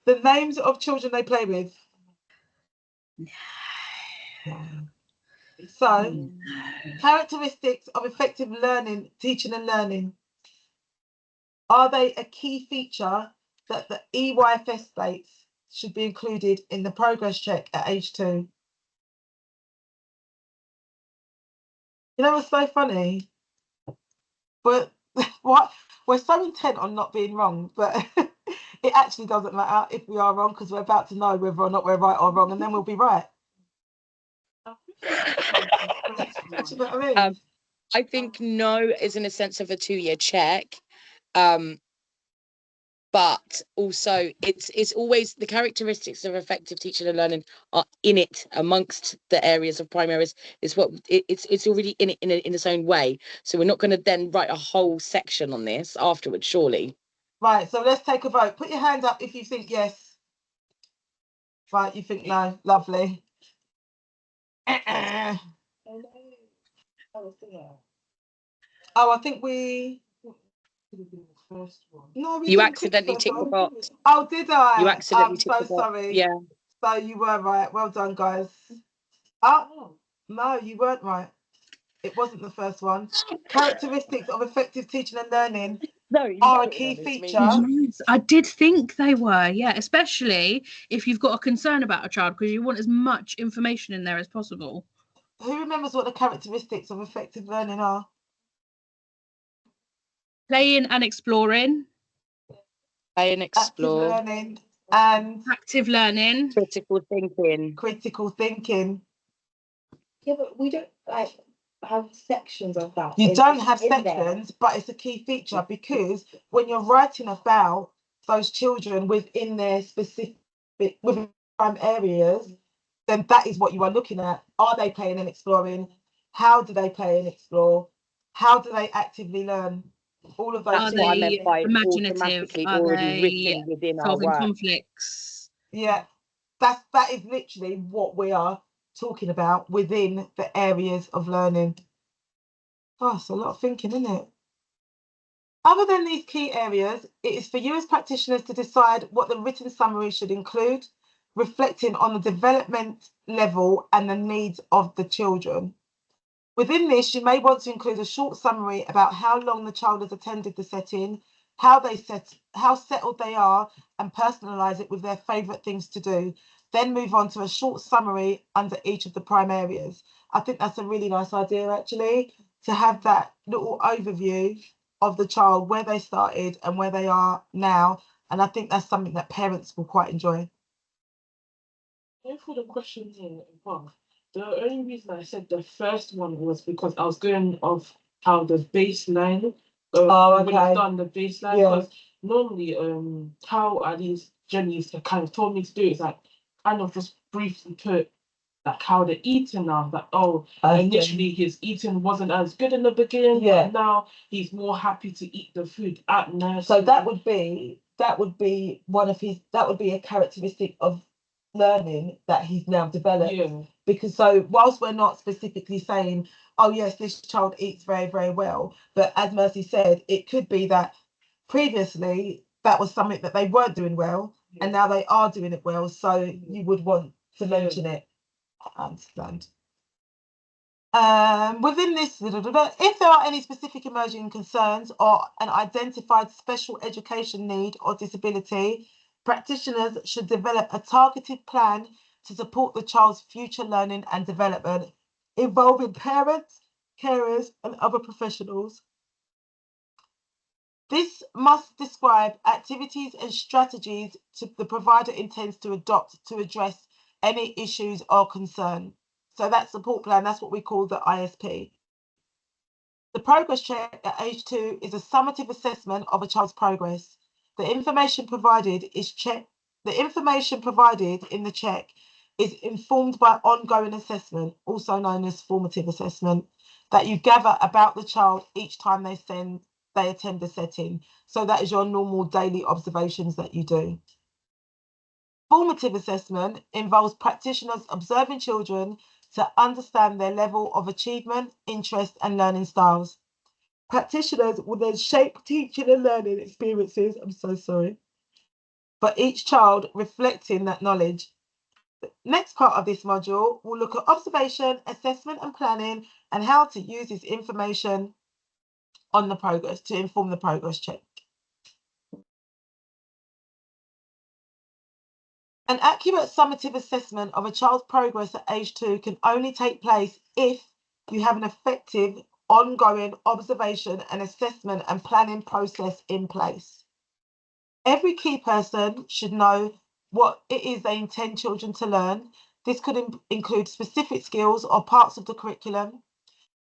The names of children they play with. So, characteristics of effective learning, teaching and learning. Are they a key feature that the EYFS states should be included in the progress check at age 2? You know what's so funny? But what we're so intent on not being wrong, but it actually doesn't matter if we are wrong, because we're about to know whether or not we're right or wrong, and then we'll be right. Do you know what I mean? I think no is in a sense of a 2-year check. But also it's always the characteristics of effective teaching and learning are in it amongst the areas of prime areas. Is what it's already in it in its own way. So we're not going to then write a whole section on this afterwards, surely. Right, so let's take a vote. Put your hand up if you think yes. Right, you think no. Lovely. Oh, I think we. No, we You didn't accidentally click ticked the box. Oh, did I? You accidentally ticked I'm the so box. sorry. Yeah. So you were right. Well done, guys. Oh, no, you weren't right. It wasn't the first one. Characteristics of effective teaching and learning are a key feature. Yes, I did think they were, yeah, especially if you've got a concern about a child, because you want as much information in there as possible. Who remembers what the characteristics of effective learning are? Playing and exploring. Play and Active explore. learning and Active learning. Critical thinking. critical thinking. Yeah, but we don't like have sections of that. You don't have in there. sections, but it's a key feature because when you're writing about those children within their specific within prime areas, then that is what you are looking at. Are they playing and exploring? How do they play and explore? How do they actively learn? All of those Are That's what I meant they by imaginative? automatically Are already they written within our solving work. conflicts? Yeah, that is literally what we are talking about within the areas of learning. Oh, it's a lot of thinking, isn't it? Other than these key areas, it is for you as practitioners to decide what the written summary should include, reflecting on the development level and the needs of the children. Within this, you may want to include a short summary about how long the child has attended the setting, how settled they are, and personalise it with their favourite things to do. Then move on to a short summary under each of the prime areas. I think that's a really nice idea, actually, to have that little overview of the child, where they started and where they are now. And I think that's something that parents will quite enjoy. For the questions in above, the only reason I said the first one was because I was going off how the baseline. Oh, When I've okay. done the baseline, Yeah. because normally, how at least Jenny's kind of told me to do it is like kind of just briefly put like how they're eating now. Like, oh, initially his eating wasn't as good in the beginning, Yeah. but now he's more happy to eat the food at nursery. So that would be one of his, that would be a characteristic of learning that he's now developed. Yeah. Because so whilst we're not specifically saying, oh yes, this child eats very, very well, but as Mercy said, it could be that previously that was something that they weren't doing well, and now they are doing it well. So you would want to mention it. I understand. Within this, if there are any specific emerging concerns or an identified special education need or disability, practitioners should develop a targeted plan to support the child's future learning and development, involving parents, carers, and other professionals. This must describe activities and strategies the provider intends to adopt to address any issues or concern. So that support plan, that's what we call the ISP. The progress check at age 2 is a summative assessment of a child's progress. The information provided in the check is informed by ongoing assessment, also known as formative assessment, that you gather about the child each time they attend the setting. So that is your normal daily observations that you do. Formative assessment involves practitioners observing children to understand their level of achievement, interest, and learning styles. Practitioners will then shape teaching and learning experiences, for each child, reflecting that knowledge. The next part of this module will look at observation, assessment, and planning, and how to use this information on the progress to inform the progress check. An accurate summative assessment of a child's progress at age 2 can only take place if you have an effective ongoing observation and assessment and planning process in place. Every key person should know what it is they intend children to learn. This could include specific skills or parts of the curriculum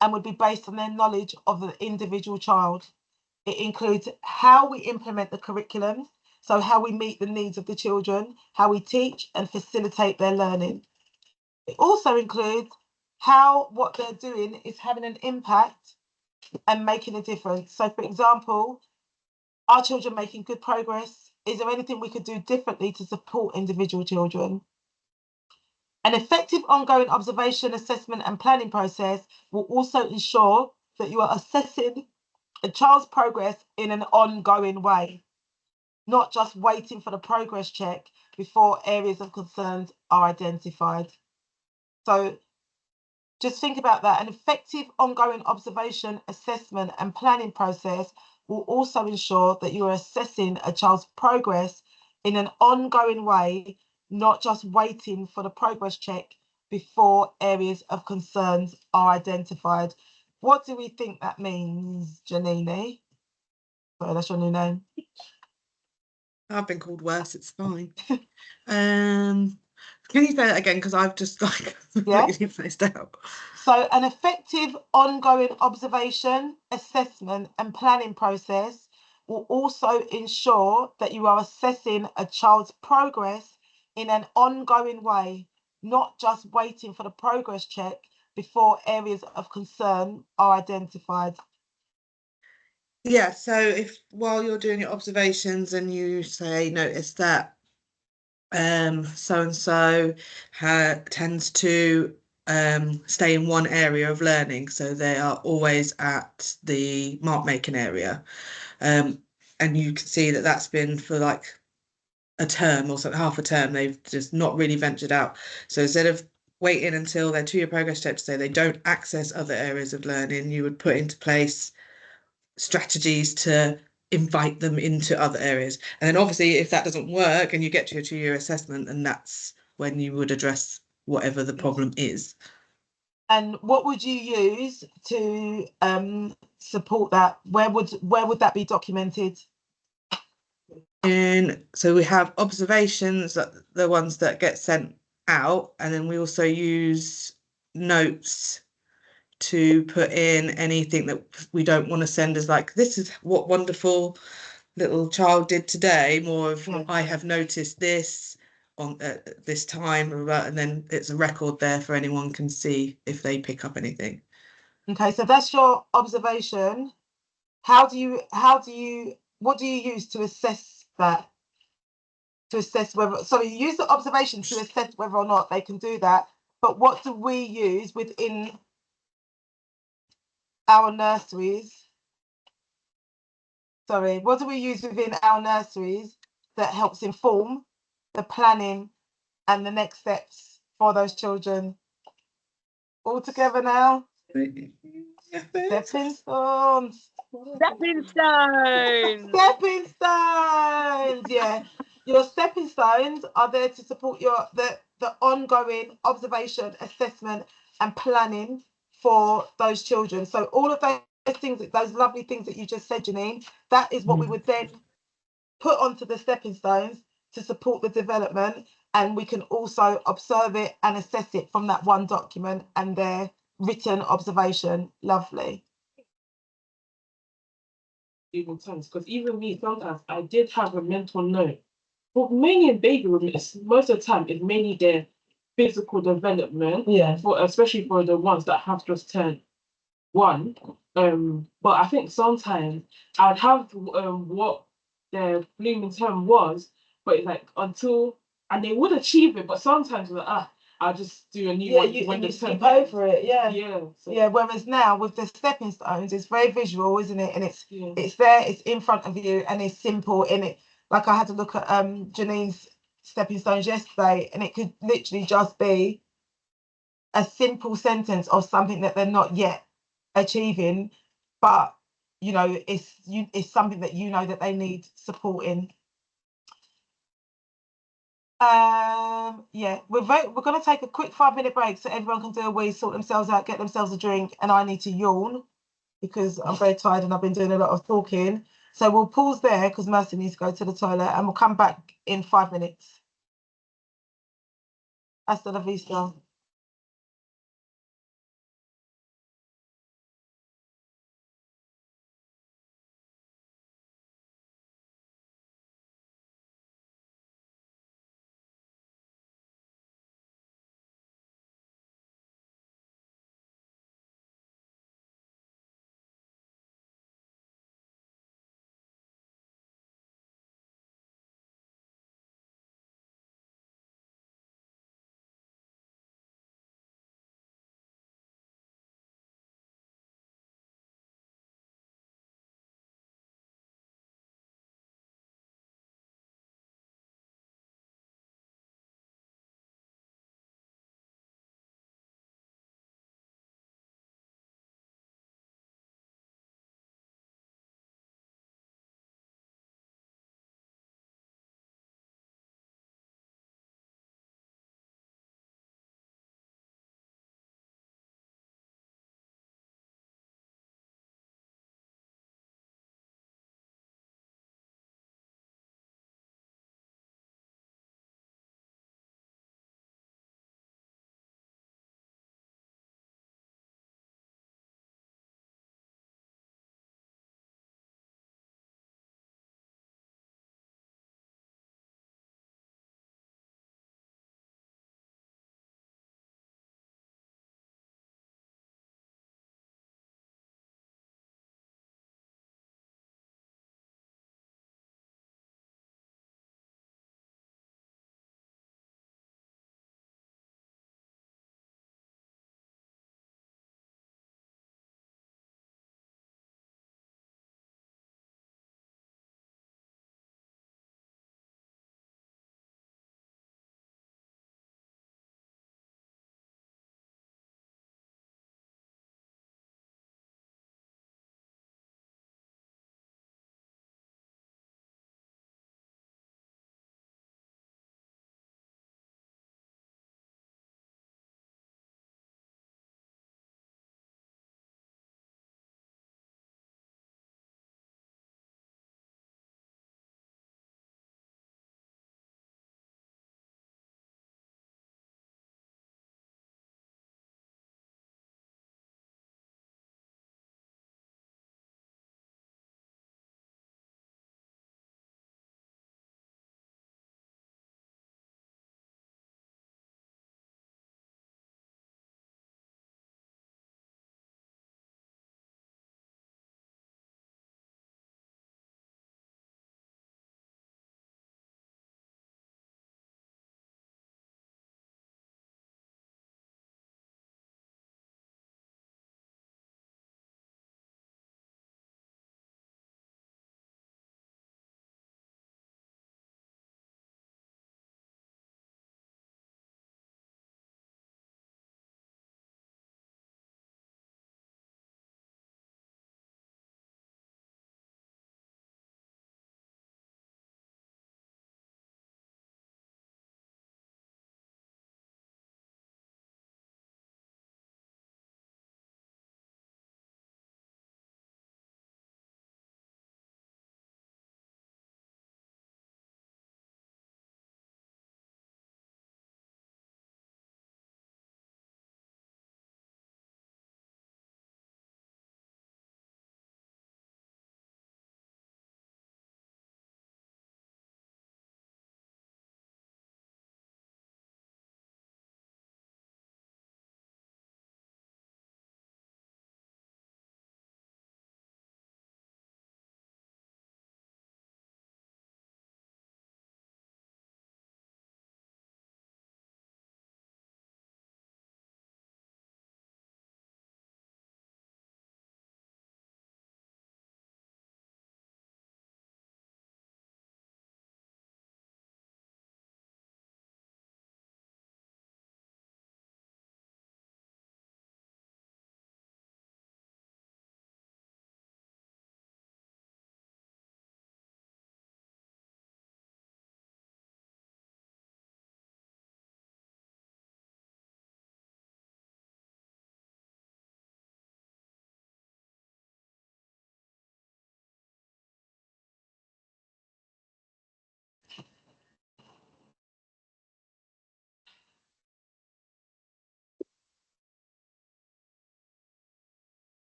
and would be based on their knowledge of the individual child. It includes how we implement the curriculum, so how we meet the needs of the children, how we teach and facilitate their learning. It also includes how what they're doing is having an impact and making a difference. So, for example, are children making good progress? Is there anything we could do differently to support individual children? An effective ongoing observation, assessment, and planning process will also ensure that you are assessing a child's progress in an ongoing way, not just waiting for the progress check before areas of concerns are identified. So just think about that. An effective ongoing observation, assessment, and planning process will also ensure that you are assessing a child's progress in an ongoing way, not just waiting for the progress check before areas of concerns are identified. What do we think that means, Janine? Sorry, that's your new name. I've been called worse, it's fine. Can you say that again? Because I've just like completely spaced out. So an effective ongoing observation, assessment and planning process will also ensure that you are assessing a child's progress in an ongoing way, not just waiting for the progress check before areas of concern are identified. Yeah, so if while you're doing your observations and you say notice that so and so tends to stay in one area of learning, so they are always at the mark making area, and you can see that that's been for like a term or something, half a term, they've just not really ventured out. So instead of waiting until their 2-year progress check to say they don't access other areas of learning, you would put into place strategies to invite them into other areas. And then obviously if that doesn't work and you get to your 2-year assessment, and that's when you would address whatever the problem is. And what would you use to support that? Where would that be documented? And so we have observations, the ones that get sent out, and then we also use notes to put in anything that we don't want to send as like, this is what wonderful little child did today, more of I have noticed this on this time, and then it's a record there for anyone can see if they pick up anything. Okay, so that's your observation. What do you use to assess that? To assess whether, sorry, you use the observation to assess whether or not they can do that, but what do we use within our nurseries? Sorry, what do we use within our nurseries that helps inform the planning and the next steps for those children? All together now? Stepping stones. Stepping stones. Stepping stones. Yeah, your stepping stones are there to support the ongoing observation, assessment, and planning for those children. So all of those things, those lovely things that you just said, Janine, that is what we would then put onto the stepping stones to support the development, and we can also observe it and assess it from that one document and their written observation. Lovely. Even times, because even me, sometimes I did have a mental note, but mainly in baby room, most of the time it's mainly their physical development. Yeah. Especially for the ones that have just turned 1. But I think sometimes I'd have what their blooming term was, but it's like and they would achieve it, but sometimes like, I'll just do a new one when you they skip turn over it. Yeah. So. Yeah. Whereas now with the stepping stones, it's very visual, isn't it? And it's there, it's in front of you, and it's simple. In it, like I had to look at Janine's stepping stones yesterday, and it could literally just be a simple sentence of something that they're not yet achieving, but it's something that that they need support in. Yeah, we're going to take a quick 5-minute break so everyone can do a wee, sort themselves out, get themselves a drink, and I need to yawn because I'm very tired and I've been doing a lot of talking. So we'll pause there because Mercy needs to go to the toilet, and we'll come back in 5 minutes. Hasta la vista.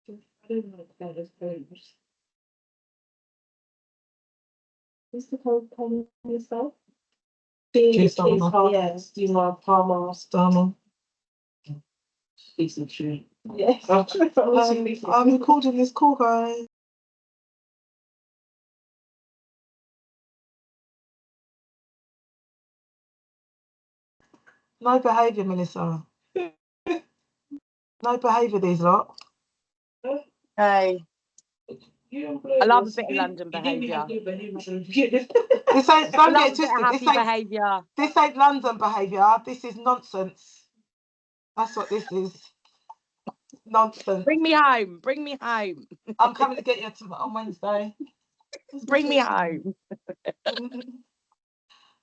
I don't know what that is very much. What's the code yourself? Palmer, Stammer. Decent tune. yes. I'm recording this call, guys. No behaviour, Melissa. No behaviour, these lot. Hey, I I love a bit of London behaviour. This ain't, I don't love get a bit of twisted. happy behaviour. This ain't London behaviour. This is nonsense. That's what this is. Nonsense. Bring me home. Bring me home. I'm coming to get you on Wednesday. Bring me home.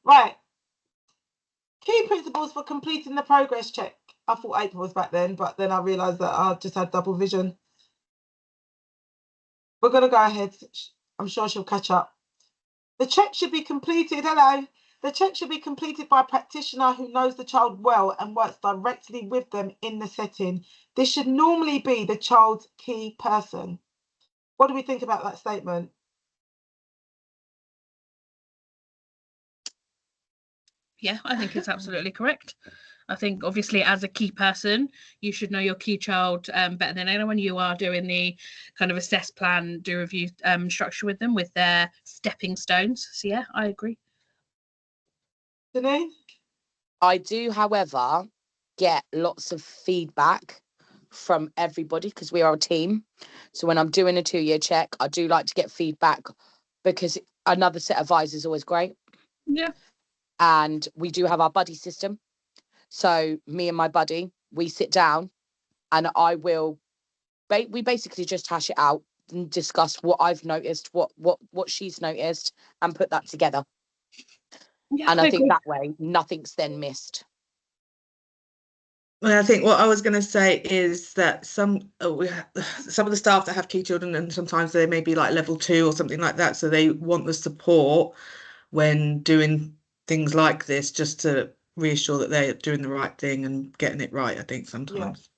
Right. Key principles for completing the progress check. I thought April was back then, but then I realised that I just had double vision. We're going to go ahead. I'm sure she'll catch up. The check should be completed. Hello. The check should be completed by a practitioner who knows the child well and works directly with them in the setting. This should normally be the child's key person. What do we think about that statement? Yeah, I think it's absolutely correct. I think obviously as a key person, you should know your key child better than anyone. You are doing the kind of assess plan, do review structure with them with their stepping stones. So yeah, I agree. Janine? I do, however, get lots of feedback from everybody because we are a team. So when I'm doing a 2-year check, I do like to get feedback because another set of eyes is always great. Yeah. And we do have our buddy system. So me and my buddy, we sit down and we basically just hash it out and discuss what I've noticed, what she's noticed, and put that together. Yeah, and I think that way nothing's then missed. Well, I think what I was going to say is that some of the staff that have key children, and sometimes they may be like level 2 or something like that, so they want the support when doing things like this, just to reassure that they're doing the right thing and getting it right, I think sometimes.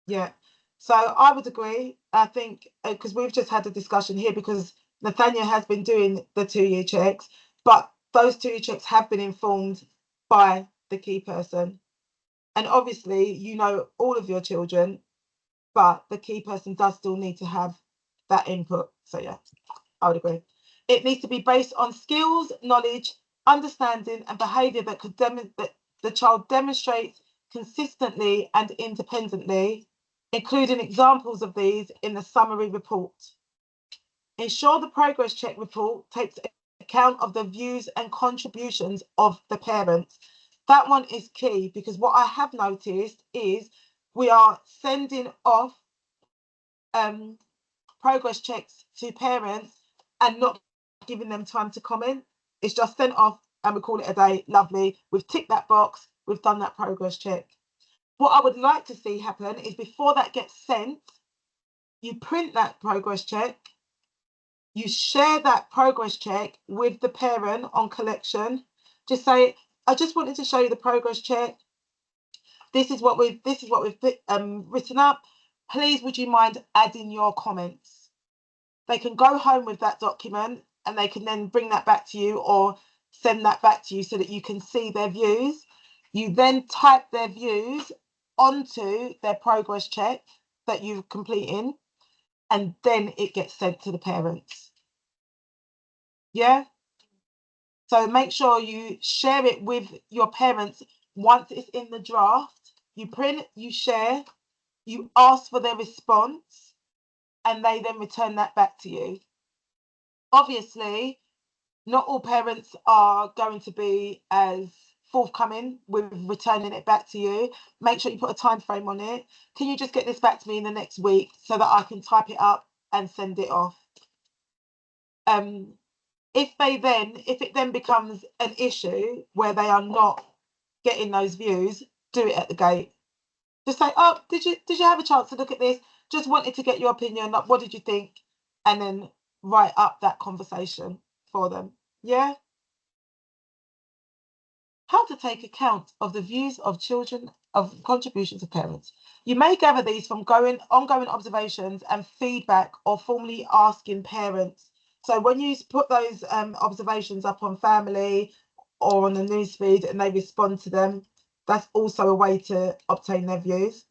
Yeah. So I would agree. I think because we've just had a discussion here because Nathaniel has been doing the 2-year checks, but those 2-year checks have been informed by the key person. And obviously, you know all of your children, but the key person does still need to have that input. So yeah, I would agree. It needs to be based on skills, knowledge, understanding, and behaviour that that the child demonstrates consistently and independently, including examples of these in the summary report. Ensure the progress check report takes account of the views and contributions of the parents. That one is key because what I have noticed is we are sending off progress checks to parents and not giving them time to comment. It's just sent off and we call it a day. Lovely. We've ticked that box. We've done that progress check. What I would like to see happen is before that gets sent, you print that progress check, you share that progress check with the parent on collection. Just say, I just wanted to show you the progress check. This is what we've written up. Please, would you mind adding your comments? They can go home with that document and they can then bring that back to you or send that back to you so that you can see their views. You then type their views onto their progress check that you've completed, and then it gets sent to the parents. Yeah. So make sure you share it with your parents once it's in the draft. You print, you share, you ask for their response, and they then return that back to you. Obviously, not all parents are going to be as forthcoming with returning it back to you. Make sure you put a time frame on it. Can you just get this back to me in the next week so that I can type it up and send it off? If it then becomes an issue where they are not getting those views, do it at the gate. Just say, oh, did you have a chance to look at this? Just wanted to get your opinion. Like, what did you think? And then write up that conversation for them. Yeah. How to take account of the views of children of contributions of parents. You may gather these from ongoing observations and feedback, or formally asking parents. So when you put those observations up on family or on the newsfeed and they respond to them, that's also a way to obtain their views.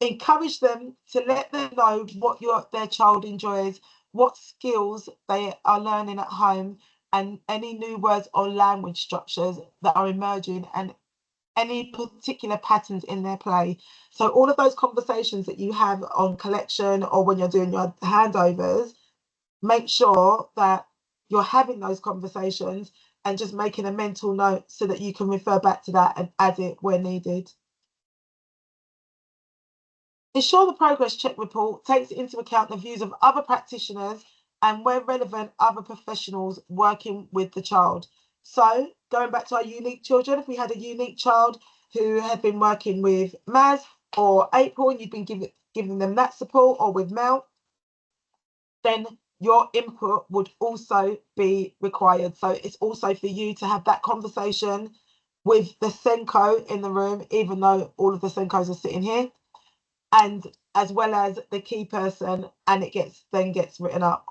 Encourage them to let them know what their child enjoys, what skills they are learning at home, and any new words or language structures that are emerging, and any particular patterns in their play. So all of those conversations that you have on collection or when you're doing your handovers, make sure that you're having those conversations and just making a mental note so that you can refer back to that and add it where needed. Ensure the progress check report takes into account the views of other practitioners and, where relevant, other professionals working with the child. So going back to our unique children, if we had a unique child who had been working with Maz or April and you've been giving them that support, or with Mel, then your input would also be required. So it's also for you to have that conversation with the Senko in the room, even though all of the Senkos are sitting here, and as well as the key person, and it then gets written up.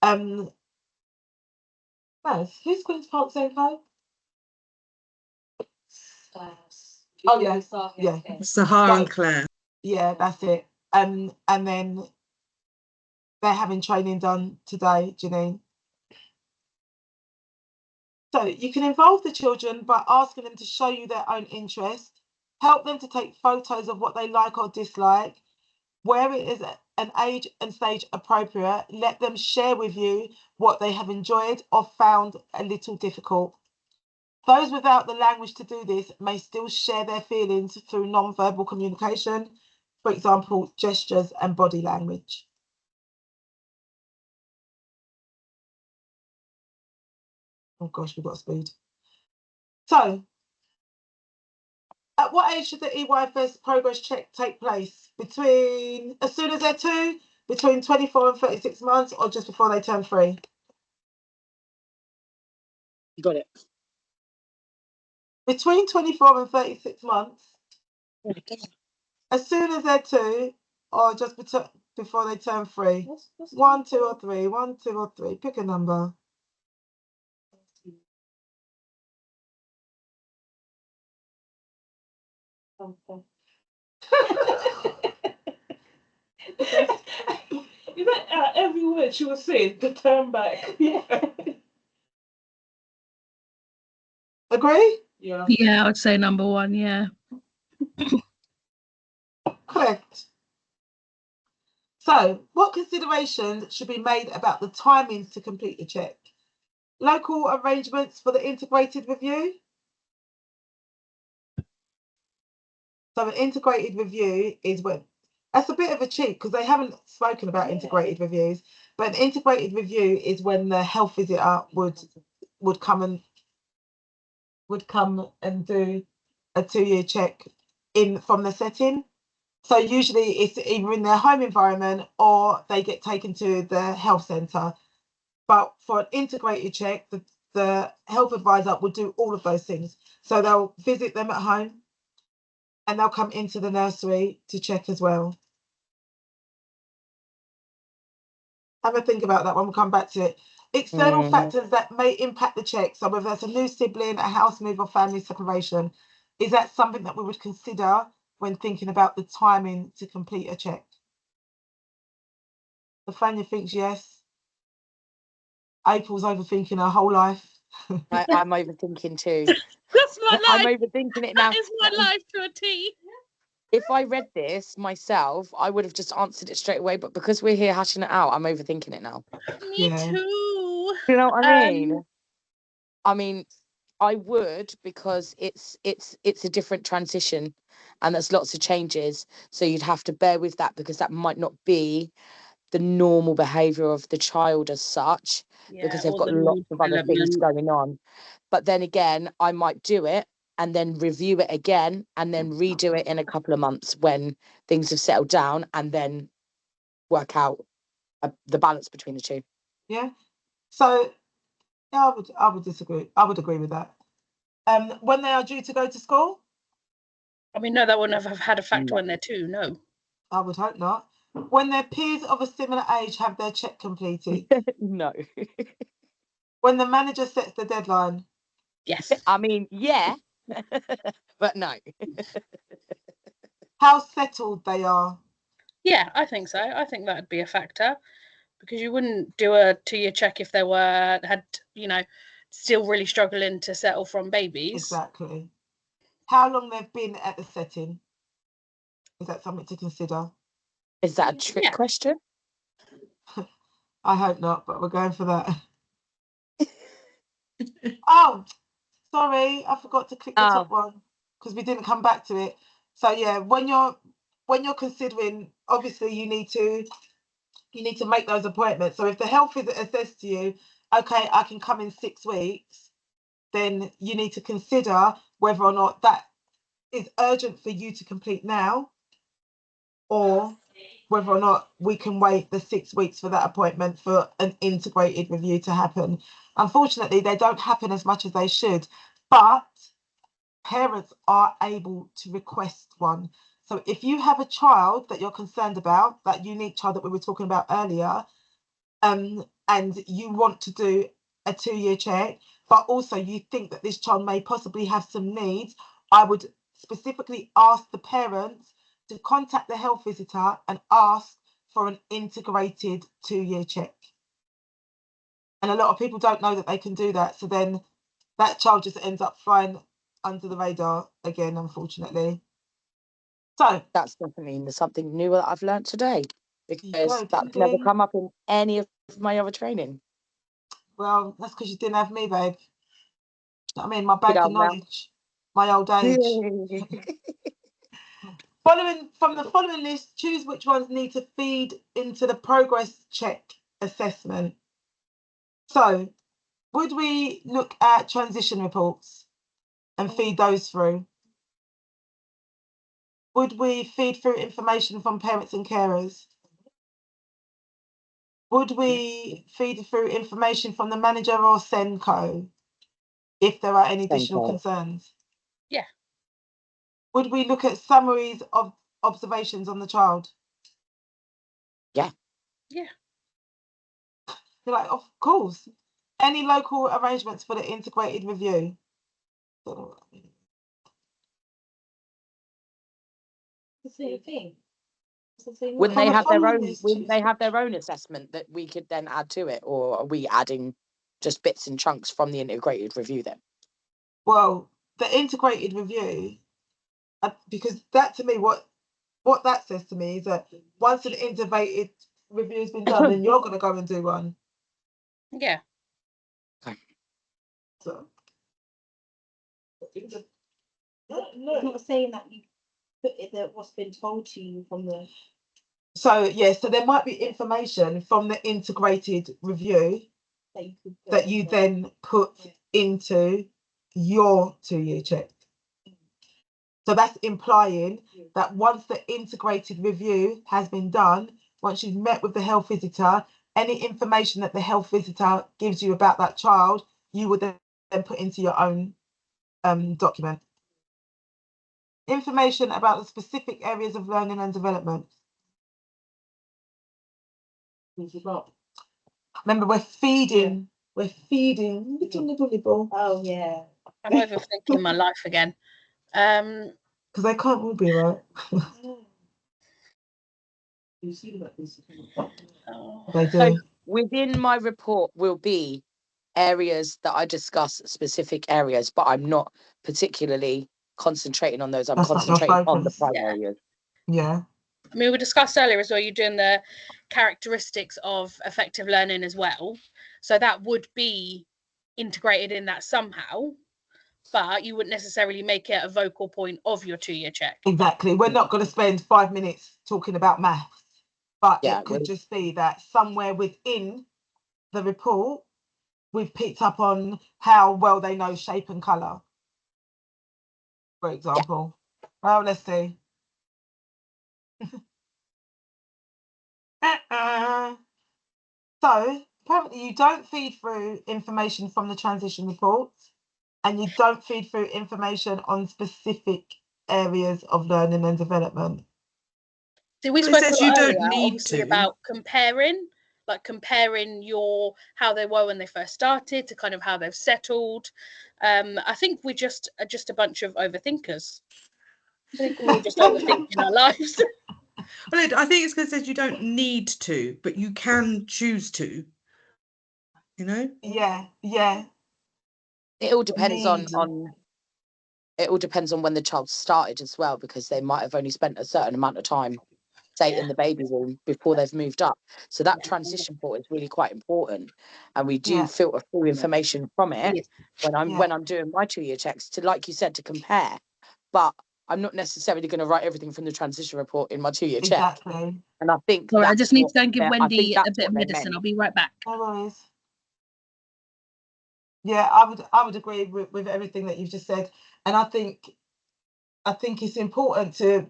Maz, who's Queen's Park Senko? Oh yeah, yeah. Sahara and Claire. Yeah, that's it. And then they're having training done today, Janine. So you can involve the children by asking them to show you their own interest, help them to take photos of what they like or dislike. Where it is an age and stage appropriate, let them share with you what they have enjoyed or found a little difficult. Those without the language to do this may still share their feelings through non-verbal communication, for example, gestures and body language. Oh gosh, we've got speed. So, at what age should the EYFS progress check take place? As soon as they're 2, between 24 and 36 months, or just before they turn 3? You got it. Between 24 and 36 months, as soon as they're 2, or just before they turn 3? 1, 2, or 3? 1, 2, or 3? Pick a number. You know, every word she was saying, to turn back. Yeah. Agree? Yeah. Yeah, I'd say number 1, yeah. Correct. So, what considerations should be made about the timings to complete the check? Local arrangements for the integrated review. So an integrated review is when, that's a bit of a cheat because they haven't spoken about integrated reviews, but an integrated review is when the health visitor would come and do a 2-year check from the setting. So usually it's either in their home environment or they get taken to the health centre. But for an integrated check, the health advisor would do all of those things. So they'll visit them at home and they'll come into the nursery to check as well. Have a think about that when we come back to it. External factors that may impact the check. So whether it's a new sibling, a house move, or family separation, is that something that we would consider when thinking about the timing to complete a check? Nathania thinks yes. April's overthinking her whole life. I'm overthinking too. That's my life. I'm overthinking it now. That is my life to a T. If I read this myself, I would have just answered it straight away. But because we're here hashing it out, I'm overthinking it now. Me Yeah. too. You know what I mean? I mean, I would, because it's a different transition, and there's lots of changes. So you'd have to bear with that, because that might not be the normal behaviour of the child as such, because they've got lots of other things going on. But then again, I might do it and then review it again and then redo it in a couple of months when things have settled down, and then work out the balance between the two. Yeah. So yeah, I would disagree. I would agree with that. When they are due to go to school? I mean, no, that wouldn't have had a factor No. when they're 2, no. I would hope not. When their peers of a similar age have their check completed. No. When the manager sets the deadline. Yes. I mean, yeah, but no. How settled they are. Yeah, I think so. I think that'd be a factor, because you wouldn't do a 2-year check if they had still really struggling to settle from babies. Exactly. How long they've been at the setting. Is that something to consider? Is that a trick question? I hope not, but we're going for that. Oh, sorry, I forgot to click the top one because we didn't come back to it. So yeah, when you're considering, obviously you need to make those appointments. So if the health visitor says to you, okay, I can come in 6 weeks, then you need to consider whether or not that is urgent for you to complete now, or whether or not we can wait the 6 weeks for that appointment for an integrated review to happen. Unfortunately, they don't happen as much as they should, but parents are able to request one. So if you have a child that you're concerned about, that unique child that we were talking about earlier, and you want to do a 2-year check, but also you think that this child may possibly have some needs, I would specifically ask the parents to contact the health visitor and ask for an integrated 2-year check. And a lot of people don't know that they can do that. So then that child just ends up flying under the radar again, unfortunately. So that's definitely something new that I've learned today, because that's never come up in any of my other training. Well, that's because you didn't have me, babe. I mean, my bank of knowledge, my old age. From the following list, choose which ones need to feed into the progress check assessment. So, would we look at transition reports and feed those through? Would we feed through information from parents and carers? Would we feed through information from the manager or SENCO if there are any additional concerns? Yeah. Would we look at summaries of observations on the child? Yeah. Yeah. You're like, of course. Any local arrangements for the integrated review? The same thing. Wouldn't they have their own? Wouldn't they have their own assessment that we could then add to it, or are we adding just bits and chunks from the integrated review then? Well, the integrated review, because that to me, what that says to me is that once an integrated review has been done, then you're going to go and do one. Yeah. So, It's not saying that you put it that what's been told to you from the. So yeah, so there might be information from the integrated review that you then put into your 2-year check. So that's implying that once the integrated review has been done, once you've met with the health visitor, any information that the health visitor gives you about that child, you would then put into your own document. Information about the specific areas of learning and development. Remember, we're feeding little nibble. Oh yeah. I'm overthinking my life again. Because they can't all be right. They do. So within my report will be areas that I discuss, specific areas, but I'm not particularly concentrating on those. I'm concentrating on the prime areas. Yeah. I mean, we discussed earlier as well, you're doing the characteristics of effective learning as well. So that would be integrated in that somehow, but you wouldn't necessarily make it a vocal point of your 2-year check. Exactly. We're not going to spend 5 minutes talking about maths, but it could just be that somewhere within the report, we've picked up on how well they know shape and colour, for example. Well, let's see. So apparently you don't feed through information from the transition reports, and you don't feed through information on specific areas of learning and development. So we Well, it spoke a says lot you don't earlier, need obviously, to. about comparing your how they were when they first started to kind of how they've settled. I think we're just a bunch of overthinkers. I think we're all just overthinking our lives. Well, I think it's because it says you don't need to, but you can choose to. You know? Yeah. It all depends on Need. it all depends on when the child started as well, because they might have only spent a certain amount of time, say, in the baby room before they've moved up. So that transition point is really quite important, and we do Yeah. filter through information from it Yes. when I'm doing my 2-year checks to, like you said, to compare. But I'm not necessarily going to write everything from the transition report in my 2-year check. Exactly. And I think All right, I just need to go and give I think Wendy a that's bit of what they medicine. meant. I'll be right back. No worries. Yeah, I would agree with everything that you've just said, and I think it's important to,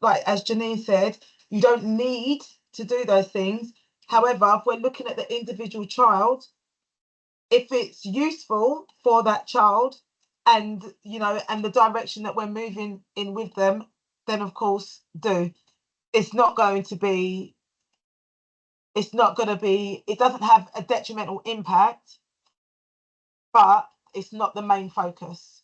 like as Janine said, you don't need to do those things. However, if we're looking at the individual child, if it's useful for that child, and and the direction that we're moving in with them, then of course do. It's not going to be. It doesn't have a detrimental impact, but it's not the main focus.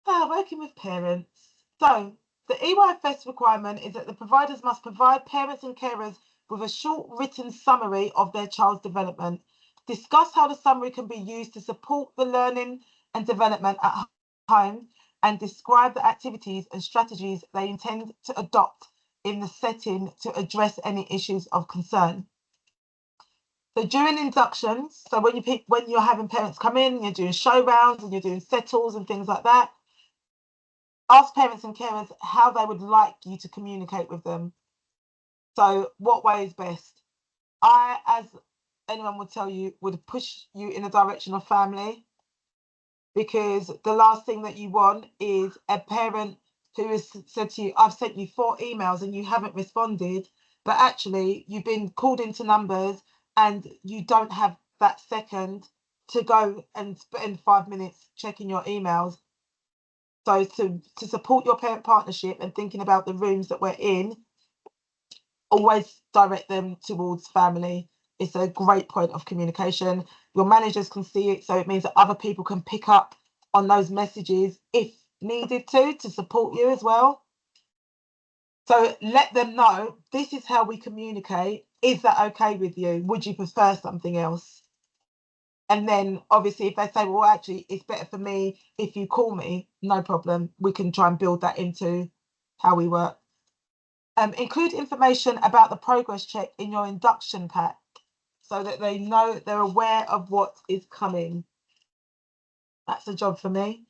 Working with parents. So the EYFS requirement is that the providers must provide parents and carers with a short written summary of their child's development. Discuss how the summary can be used to support the learning and development at home, and describe the activities and strategies they intend to adopt in the setting to address any issues of concern. So during inductions, so when you're having parents come in, you're doing show rounds and you're doing settles and things like that, ask parents and carers how they would like you to communicate with them. So what way is best? I, as anyone would tell you, would push you in the direction of family, because the last thing that you want is a parent who has said to you, I've sent you 4 emails and you haven't responded, but actually you've been called into numbers and you don't have that second to go and spend 5 minutes checking your emails. So to support your parent partnership and thinking about the rooms that we're in, always direct them towards family. It's a great point of communication. Your managers can see it, so it means that other people can pick up on those messages if needed to support you as well. So let them know, this is how we communicate. Is that okay with you? Would you prefer something else? And then obviously if they say, well, actually it's better for me if you call me, no problem. We can try and build that into how we work. Include information about the progress check in your induction pack so that they know, they're aware of what is coming. That's a job for me.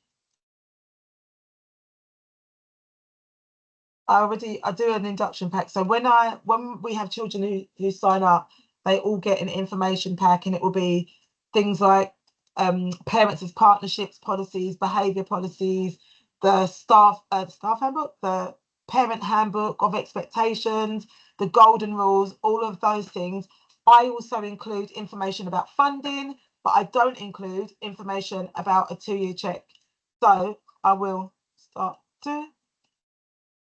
I do an induction pack. So when we have children who sign up, they all get an information pack, and it will be things like parents as partnerships policies, behaviour policies, the staff handbook, the parent handbook of expectations, the golden rules, all of those things. I also include information about funding, but I don't include information about a 2-year check. So I will start to.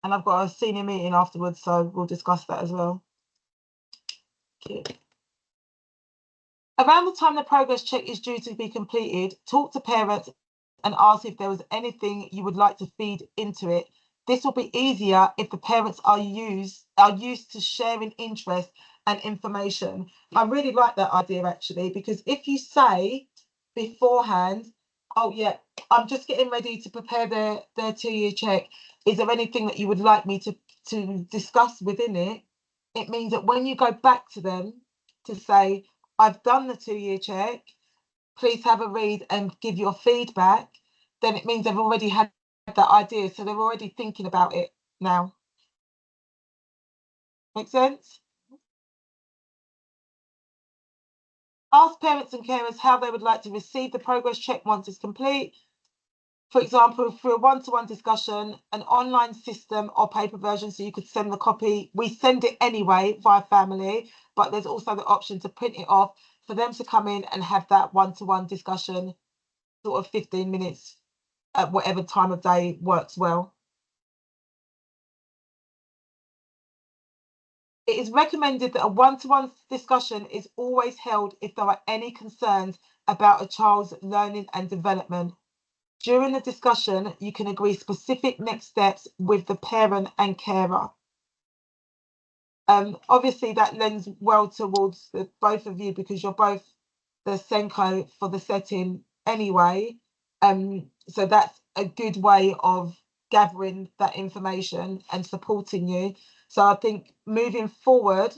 And I've got a senior meeting afterwards, so we'll discuss that as well. Cute. Around the time the progress check is due to be completed, talk to parents and ask if there was anything you would like to feed into it. This will be easier if the parents are used to sharing interest and information. I really like that idea actually, because if you say beforehand, oh yeah, I'm just getting ready to prepare their 2-year check. Is there anything that you would like me to discuss within it? It means that when you go back to them to say, I've done the 2-year check, please have a read and give your feedback, then it means they've already had that idea. So they're already thinking about it now. Make sense? Ask parents and carers how they would like to receive the progress check once it's complete. For example, through a one-to-one discussion, an online system or paper version, so you could send the copy. We send it anyway via family, but there's also the option to print it off for them to come in and have that one-to-one discussion, sort of 15 minutes at whatever time of day works well. It is recommended that a one-to-one discussion is always held if there are any concerns about a child's learning and development. During the discussion, you can agree specific next steps with the parent and carer. Obviously, that lends well towards both of you because you're both the Senko for the setting anyway. So that's a good way of gathering that information and supporting you. So I think moving forward,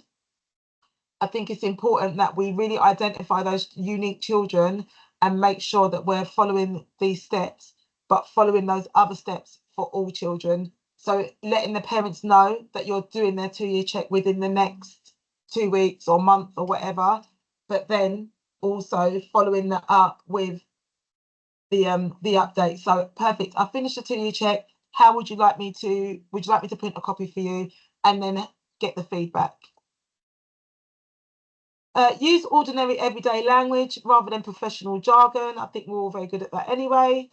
I think it's important that we really identify those unique children and make sure that we're following these steps, but following those other steps for all children. So letting the parents know that you're doing their 2-year check within the next 2 weeks or month or whatever, but then also following that up with the update. So perfect. I finished the 2-year check. How would you like me to print a copy for you and then get the feedback? Use ordinary everyday language rather than professional jargon. I think we're all very good at that anyway.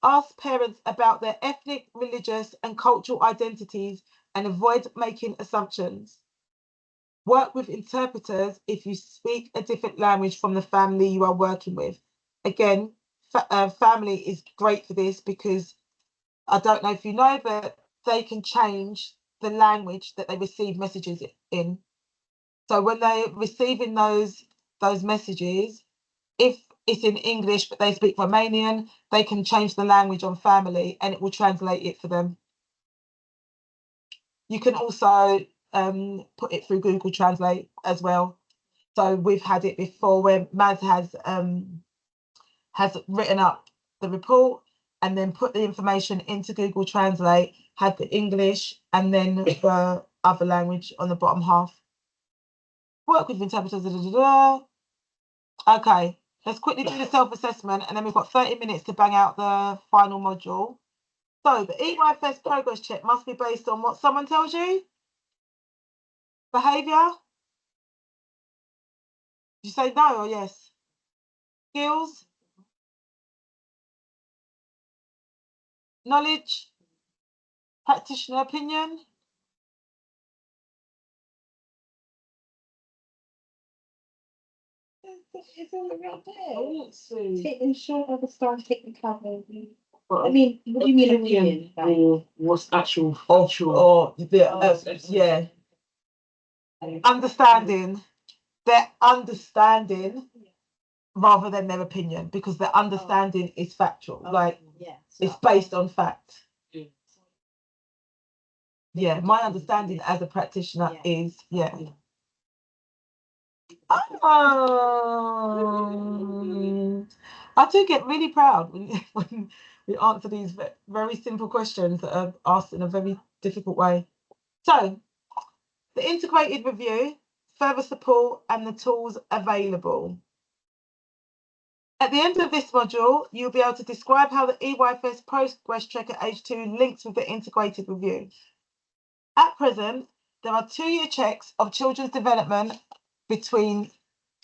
Ask parents about their ethnic, religious, and cultural identities and avoid making assumptions. Work with interpreters if you speak a different language from the family you are working with. Again, family is great for this because I don't know if you know, but they can change the language that they receive messages in. So when they're receiving those messages, if it's in English but they speak Romanian, they can change the language on family and it will translate it for them. You can also put it through Google Translate as well. So we've had it before where Maz has written up the report and then put the information into Google Translate, had the English and then the other language on the bottom half. Work with interpreters. Okay, let's quickly do the self-assessment and then we've got 30 minutes to bang out the final module. So the EYFS Progress Check must be based on what someone tells you? Behaviour? Did you say no or yes? Skills? Knowledge? Practitioner opinion? It's all around there. Ensure other staff take the cover. I mean, what do you mean opinion? Or what's actual or the yeah. Understanding. Their understanding rather than their opinion, because their understanding is factual. Like it's based on fact. Yeah, my understanding as a practitioner is I do get really proud when we answer these very simple questions that are asked in a very difficult way. So, the integrated review, further support, and the tools available. At the end of this module, you'll be able to describe how the EYFS Progress Check at age 2 links with the integrated review. At present, there are 2-year checks of children's development between,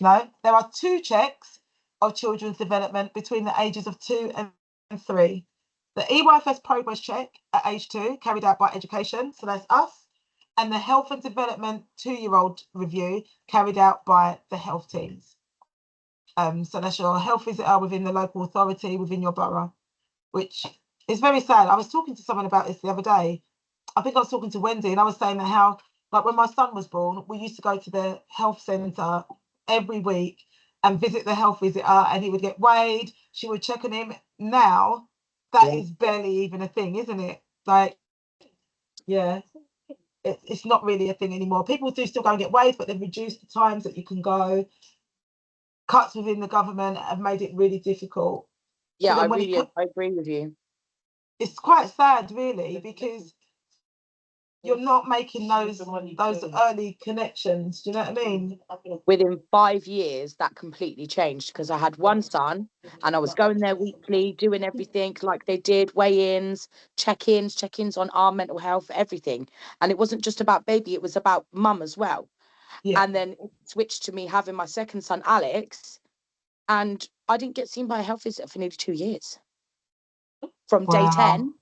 there are 2 checks of children's development between the ages of 2 and 3. The EYFS Progress Check at age 2, carried out by education, so that's us, and the Health and Development 2-year-old review, carried out by the health teams. So that's your health visitor within the local authority, within your borough, which is very sad. I was talking to someone about this the other day. I think I was talking to Wendy and I was saying that how, like when my son was born, we used to go to the health centre every week and visit the health visitor and he would get weighed, she would check on him. Now, that is barely even a thing, isn't it? Like, yeah, it's not really a thing anymore. People do still go and get weighed, but they've reduced the times that you can go. Cuts within the government have made it really difficult. Yeah, I agree with you. It's quite sad, really, because you're not making those early connections. Do you know what I mean? Within 5 years, that completely changed because I had one son and I was going there weekly, doing everything like they did, weigh-ins, check-ins on our mental health, everything. And it wasn't just about baby, it was about mum as well. Yeah. And then it switched to me having my second son, Alex, and I didn't get seen by a health visitor for nearly 2 years. From day Wow.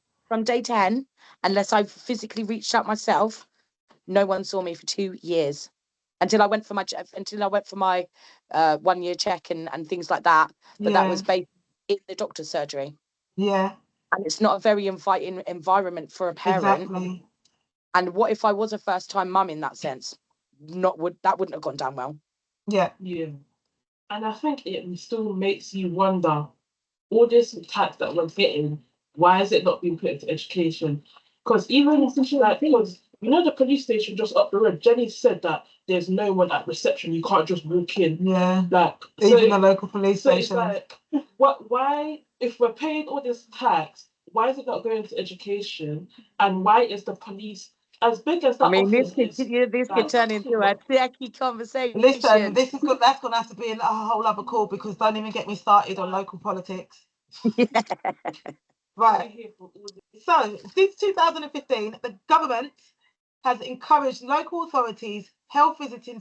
10, unless I physically reached out myself, no one saw me for 2 years until I went for my 1 year check and things like that. But that was based in the doctor's surgery. Yeah. And it's not a very inviting environment for a parent. Exactly. And what if I was a first time mum in that sense? That wouldn't have gone down well. Yeah. Yeah. And I think it still makes you wonder, all this tax that we're getting, why is it not being put into education? Because even because the police station just up the road, Jenny said that there's no one at reception. You can't just walk in. Yeah. Like Even the local police so station. it's like, why, if we're paying all this tax, why is it not going to education? And why is the police, as big as that office is, this could turn into a tricky conversation. Listen, that's going to have to be a whole other call, because don't even get me started on local politics. Yeah. Right. So since 2015, the government has encouraged local authorities, health visiting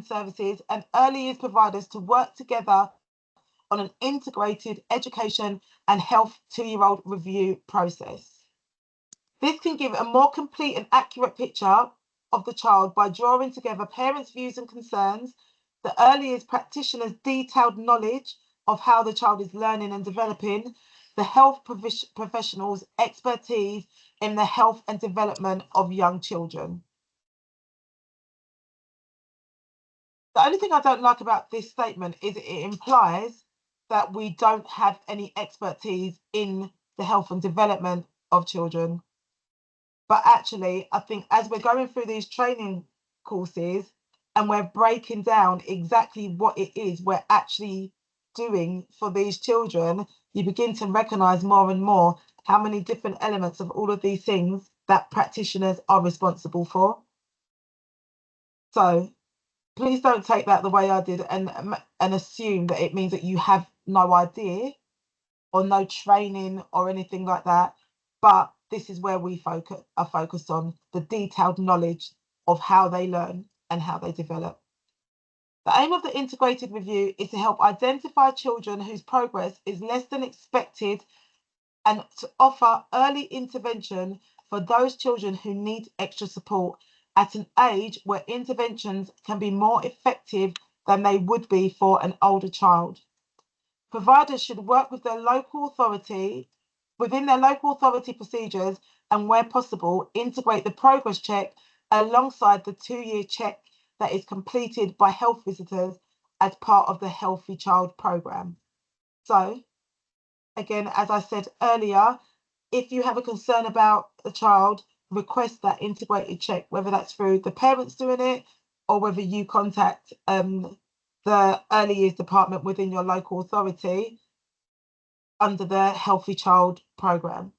services, and early years providers to work together on an integrated education and health 2-year-old review process. This can give a more complete and accurate picture of the child by drawing together parents' views and concerns, the early years practitioners' detailed knowledge of how the child is learning and developing, the health professionals' expertise in the health and development of young children. The only thing I don't like about this statement is it implies that we don't have any expertise in the health and development of children. But actually, I think as we're going through these training courses and we're breaking down exactly what it is we're actually doing for these children, you begin to recognize more and more how many different elements of all of these things that practitioners are responsible for. So please don't take that the way I did and assume that it means that you have no idea or no training or anything like that. But this is where we are focused on the detailed knowledge of how they learn and how they develop. The aim of the integrated review is to help identify children whose progress is less than expected and to offer early intervention for those children who need extra support at an age where interventions can be more effective than they would be for an older child. Providers should work with their local authority, within their local authority procedures, and where possible, integrate the progress check alongside the 2-year check that is completed by health visitors as part of the Healthy Child programme. So, again, as I said earlier, if you have a concern about a child, request that integrated check, whether that's through the parents doing it or whether you contact the early years department within your local authority under the Healthy Child programme.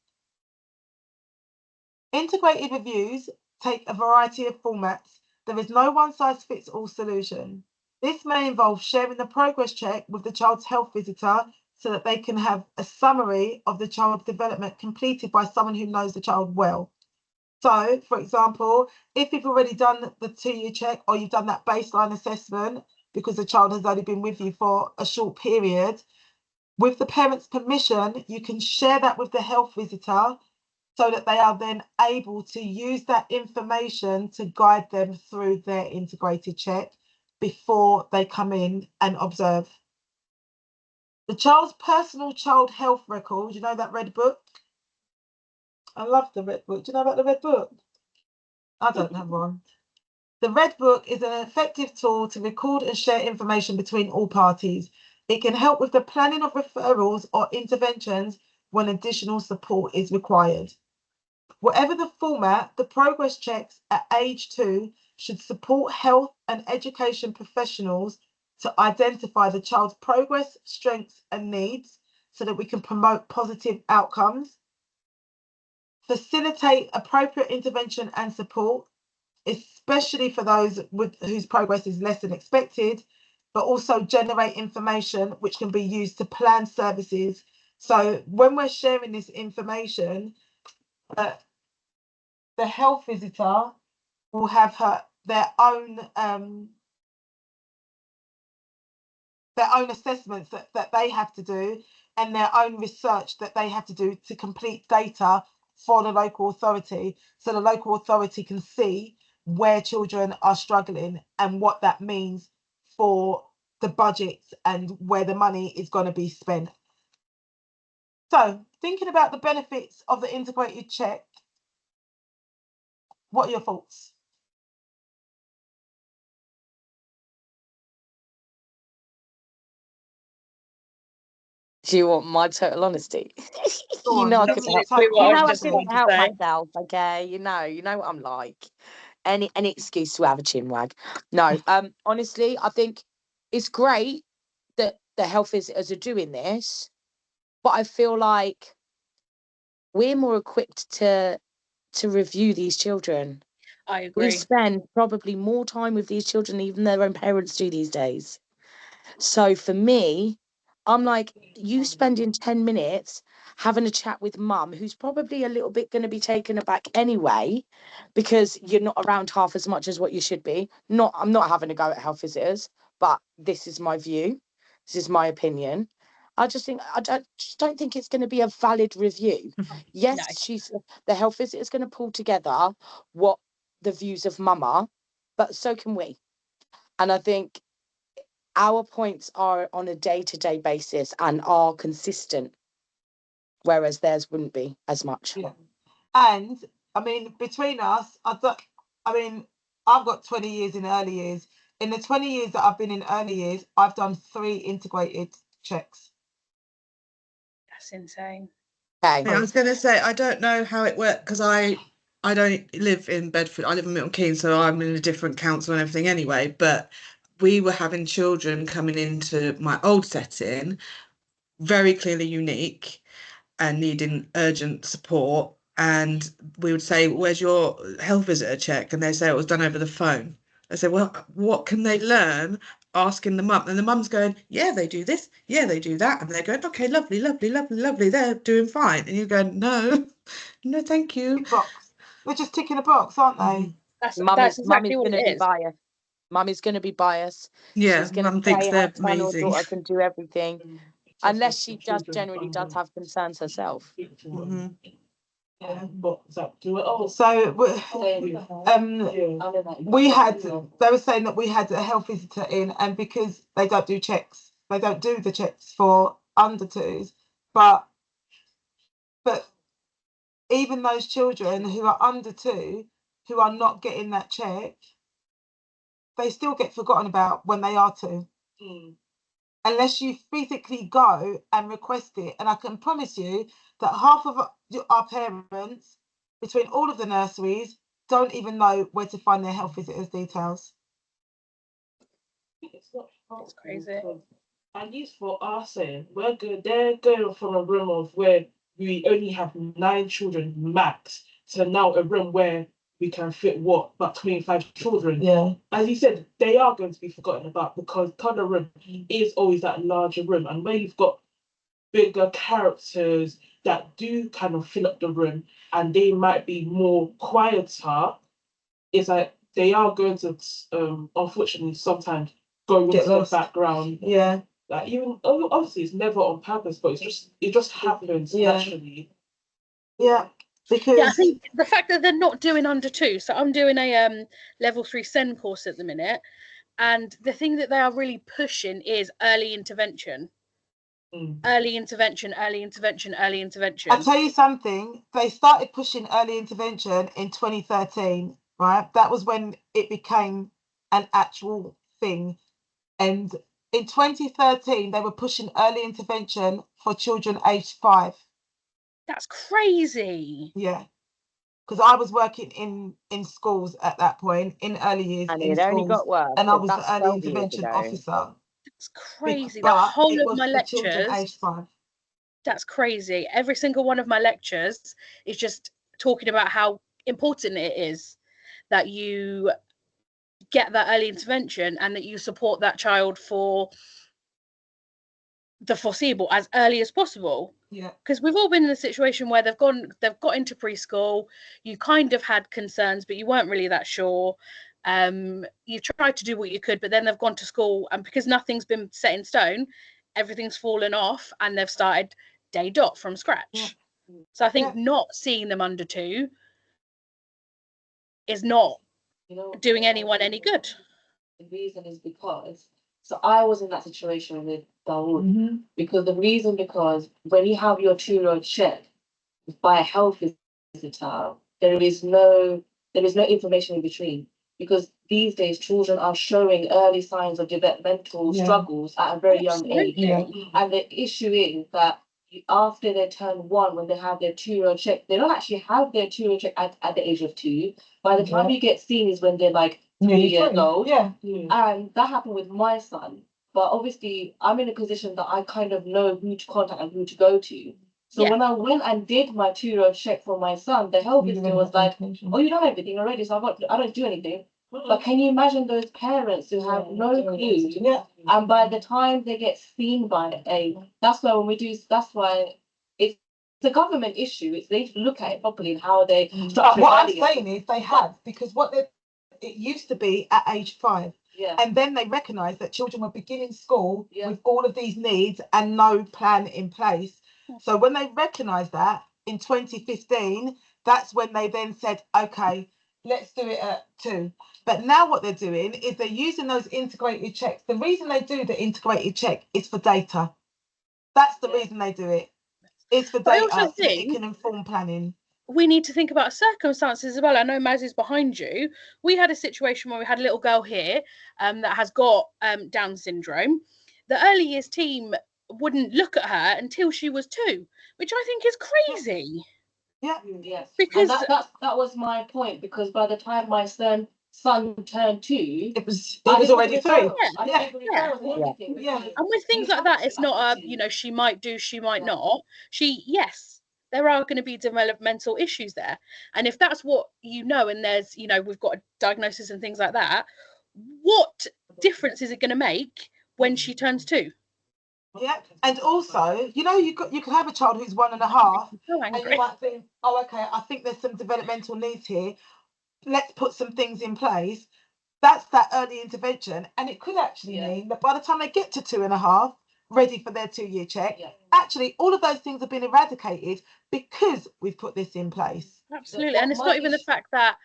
Integrated reviews take a variety of formats. There is no one-size-fits-all solution. This may involve sharing the progress check with the child's health visitor so that they can have a summary of the child's development completed by someone who knows the child well. So, for example, if you've already done the 2-year check or you've done that baseline assessment because the child has only been with you for a short period, with the parent's permission, you can share that with the health visitor so that they are then able to use that information to guide them through their integrated check before they come in and observe. The child's personal child health record, you know that red book? I love the red book. Do you know about the red book? I don't have one. The red book is an effective tool to record and share information between all parties. It can help with the planning of referrals or interventions when additional support is required. Whatever the format, the progress checks at age 2 should support health and education professionals to identify the child's progress, strengths, and needs so that we can promote positive outcomes, facilitate appropriate intervention and support, especially for those whose progress is less than expected, but also generate information which can be used to plan services. So when we're sharing this information, the health visitor will have their own assessments that they have to do, and their own research that they have to do to complete data for the local authority, so the local authority can see where children are struggling and what that means for the budgets and where the money is going to be spent. So, thinking about the benefits of the integrated check, what are your thoughts? Do you want my total honesty? Go You on, know I give couldn't me help. your total You know I honesty. couldn't help myself. Okay, you know what I'm like. Any excuse to have a chin wag. No, honestly, I think it's great that the health visitors are doing this, but I feel like we're more equipped to review these children. I We agree. spend probably more time with these children even their own parents do these days. So for me, I'm like, you spending 10 minutes having a chat with mum, who's probably a little bit going to be taken aback anyway, because you're not around half as much as what you should be. I'm not having a go at health visitors, but this is my view. This is my opinion. I just don't think it's going to be a valid review. Yes, No. the health visitor is going to pull together what the views of mum are, but so can we. And I think our points are on a day-to-day basis and are consistent, whereas theirs wouldn't be as much. Yeah. And I mean, between us, I've got 20 years in early years. In the 20 years that I've been in early years, I've done 3 integrated checks. That's insane. Okay. Yeah, I was going to say, I don't know how it works because I don't live in Bedford. I live in Milton Keynes, so I'm in a different council and everything anyway. But we were having children coming into my old setting, very clearly unique and needing urgent support. And we would say, "Where's your health visitor check?" And they say it was done over the phone. I said, "Well, what can they learn?" Asking the mum, and the mum's going, "Yeah, they do this, yeah, they do that," and they're going, "Okay, lovely, lovely, lovely, lovely, they're doing fine," and you're going, "No, no, thank you." Box. They're just ticking a box, aren't they? That's Mum is exactly what going to it be is. biased. Mum is going to be biased. Yeah, She's going to mum thinks say her they're son or amazing. daughter can do everything, unless she just generally does have concerns herself. Mhm. Yeah. Oh, So we had, they were saying that we had a health visitor in, and because they don't do checks, they don't do the checks for under 2s, but even those children who are under 2 who are not getting that check, they still get forgotten about when they are 2. Unless you physically go and request it. And I can promise you that half of our parents, between all of the nurseries, don't even know where to find their health visitors' details. it's not It's crazy. At least for us, we're good. They're going from a room of where we only have 9 children max to now a room where we can fit about 25 children. Yeah. As you said, they are going to be forgotten about because toddler room is always that larger room, and where you've got bigger characters that do kind of fill up the room and they might be more quieter, it's like they are going to unfortunately sometimes go into the background. Yeah. Like even obviously it's never on purpose, but it just happens naturally. Yeah. Because Yeah, I think the fact that they're not doing under 2. So I'm doing a level 3 SEN course at the minute, and the thing that they are really pushing is early intervention. Early intervention, early intervention, early intervention. I'll tell you something, they started pushing early intervention in 2013, right? That was when it became an actual thing. And in 2013, they were pushing early intervention for children aged 5. That's crazy. Yeah. Because I was working in schools at that point, in early years And in it only schools, got worse. and I was That's the early 12 years intervention ago. officer. That's crazy. The But whole it of was my for children lectures. aged 5. That's crazy. Every single one of my lectures is just talking about how important it is that you get that early intervention and that you support that child for the foreseeable as early as possible. Yeah. Because we've all been in a situation where they've got into preschool, you kind of had concerns, but you weren't really that sure. You tried to do what you could, but then they've gone to school, and because nothing's been set in stone, everything's fallen off and they've started day dot from scratch. So I think not seeing them under 2 is not doing anyone any good. The reason is because, so I was in that situation with Dawood, because when you have your 2-year-old check by a health visitor, there is no information in between, because these days children are showing early signs of developmental struggles at a very young age. And the issue is that after they turn 1, when they have their 2-year-old check, they don't actually have their 2-year-old check at the age of 2. By the time you get seen is when they're like 3 years old. And that happened with my son. But obviously, I'm in a position that I kind of know who to contact and who to go to. So when I went and did my 2-year-old check for my son, the health visitor was like, "Oh, you done everything already, so I don't do anything." But can you imagine those parents who have no clue? And by the time they get seen by that's why it's a government issue. It's they look at it properly and how they. But what I'm saying is they have, because it used to be at age 5. And then they recognised that children were beginning school with all of these needs and no plan in place. So when they recognised that in 2015, that's when they then said, okay, let's do it at 2. But now what they're doing is they're using those integrated checks. The reason they do the integrated check is for data. That's the reason they do it. It's for data, so that it can inform planning. We need to think about circumstances as well. I know Maz is behind you. We had a situation where we had a little girl here that has got Down syndrome. The early years team wouldn't look at her until she was 2, which I think is crazy. Because that was my point, because by the time my son turned 2, it was already 3. And with things like that, it's not she might do, she might not. There are going to be developmental issues there, and if that's what and there's we've got a diagnosis and things like that, what difference is it going to make when she turns 2? And also, you can have a child who's 1.5, and you might think, oh, okay, I think there's some developmental needs here. Let's put some things in place. That's that early intervention, and it could actually mean that by the time they get to 2.5, ready for their 2-year check, actually all of those things have been eradicated because we've put this in place. Absolutely, and it's not even the fact that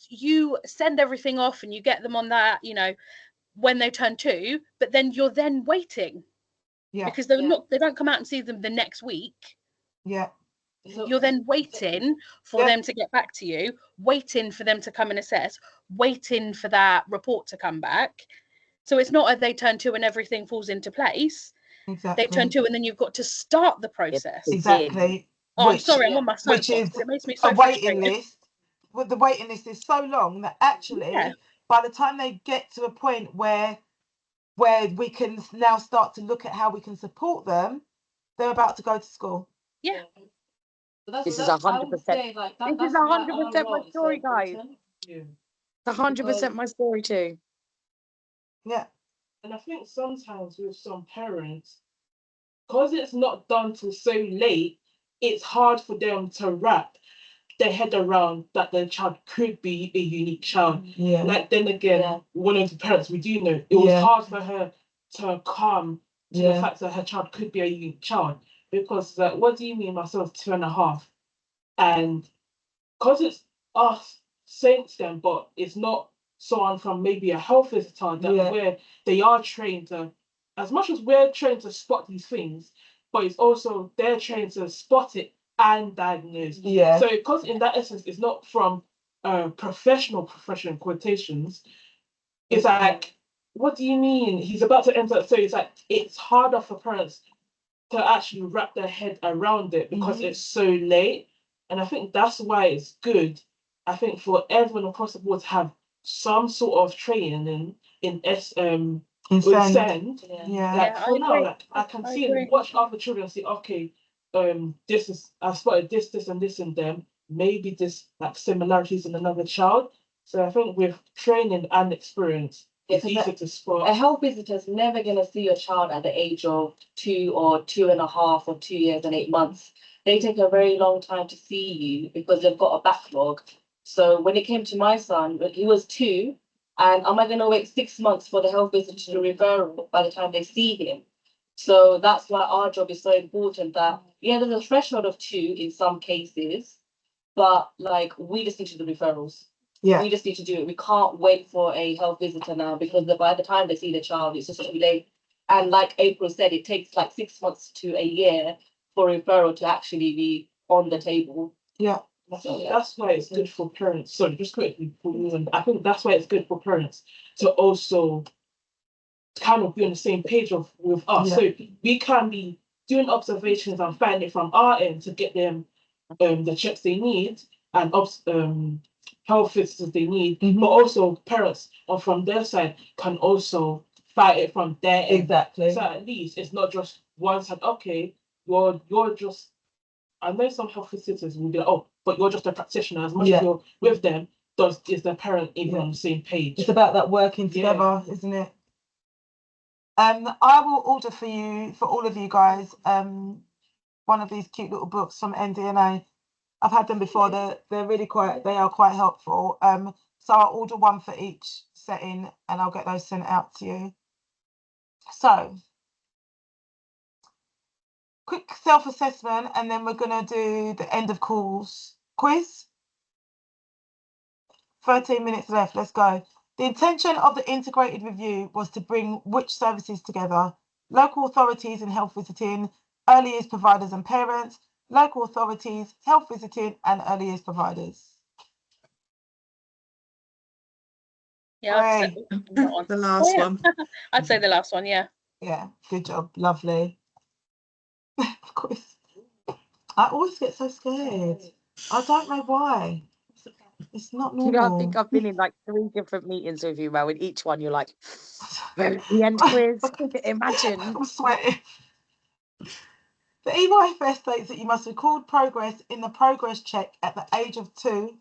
you send everything off and you get them on that, when they turn 2, but then you're then waiting. Because they don't come out and see them the next week. You're then waiting for them to get back to you, waiting for them to come and assess, waiting for that report to come back. So it's not as they turn 2 and everything falls into place. They turn 2 and then you've got to start the process. Exactly. I'm sorry, I'm on my soapbox. It makes me so frustrated. The waiting list is so long that actually by the time they get to a point where we can now start to look at how we can support them, they're about to go to school. This is 100%. This is 100% my story, guys. 100% my story too. And I think sometimes with some parents, because it's not done till so late, it's hard for them to wrap their head around that their child could be a unique child. Like then again, one of the parents we do know, it was hard for her to come to the fact that her child could be a unique child, because what do you mean my son's 2.5? And because it's us saying to them, but it's not someone from maybe a health visitor where they are trained to, as much as we're trained to spot these things, but it's also they're trained to spot it and diagnose. So because in that essence it's not from professional quotations, it's like, what do you mean he's about to enter? So it's like it's harder for parents to actually wrap their head around it because it's so late. And I think that's why it's good, I think, for everyone across the board to have some sort of training in SEND. Like for now, like I can see and watch other children and say, okay, I've spotted this and this in them. Maybe this like similarities in another child. So I think with training and experience, it's easier to spot. A health visitor is never going to see your child at the age of 2 or 2.5 or 2 years and 8 months. They take a very long time to see you because they've got a backlog. So when it came to my son, he was 2, and am I going to wait 6 months for the health visitor to referral by the time they see him? So that's why our job is so important that, yeah, there's a threshold of 2 in some cases, but like we just need to do referrals. Yeah. We just need to do it. We can't wait for a health visitor now because by the time they see the child, it's just too late. And like April said, it takes like 6 months to a year for referral to actually be on the table. Yeah. That's why it's good for parents. Sorry, just quickly. I think that's why it's good for parents to also kind of be on the same page with us. Yeah. So we can be doing observations and finding from our end to get them the checks they need and health visitors they need, but also parents or from their side can also fight it from their end. Exactly. So at least it's not just one side. Okay, you're just. I know some health visitors will be like, oh, but you're just a practitioner. As much as you're with them, is the parent even on the same page? It's about that working together, isn't it? I will order for all of you guys, one of these cute little books from NDNA. I've had them before. They are quite helpful. So I'll order one for each setting and I'll get those sent out to you. So quick self-assessment and then we're gonna do the end of course quiz. 13 minutes left, let's go. The intention of the integrated review was to bring which services together? Local authorities and health visiting, early years providers and parents, local authorities, health visiting and early years providers. Yeah, I'd say that one. The last one. I'd say the last one, yeah. Yeah, good job, lovely. Of course. I always get so scared. I don't know why. It's not normal. You know, I think I've been in like 3 different meetings with you, Mel. In each one, you're like, the end quiz. Imagine. I'm sweating. The EYFS states that you must record progress in the progress check at the age of 2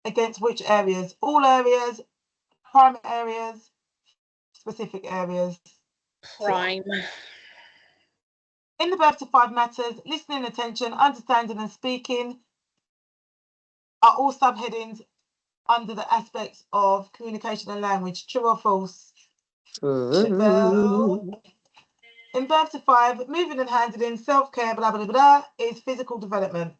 against which areas? All areas, prime areas, specific areas. Prime. In the birth to 5 matters, listening, attention, understanding and speaking are all subheadings under the aspects of communication and language. True or false? In birth to 5, moving and handling, self-care, blah, blah, blah, blah, is physical development.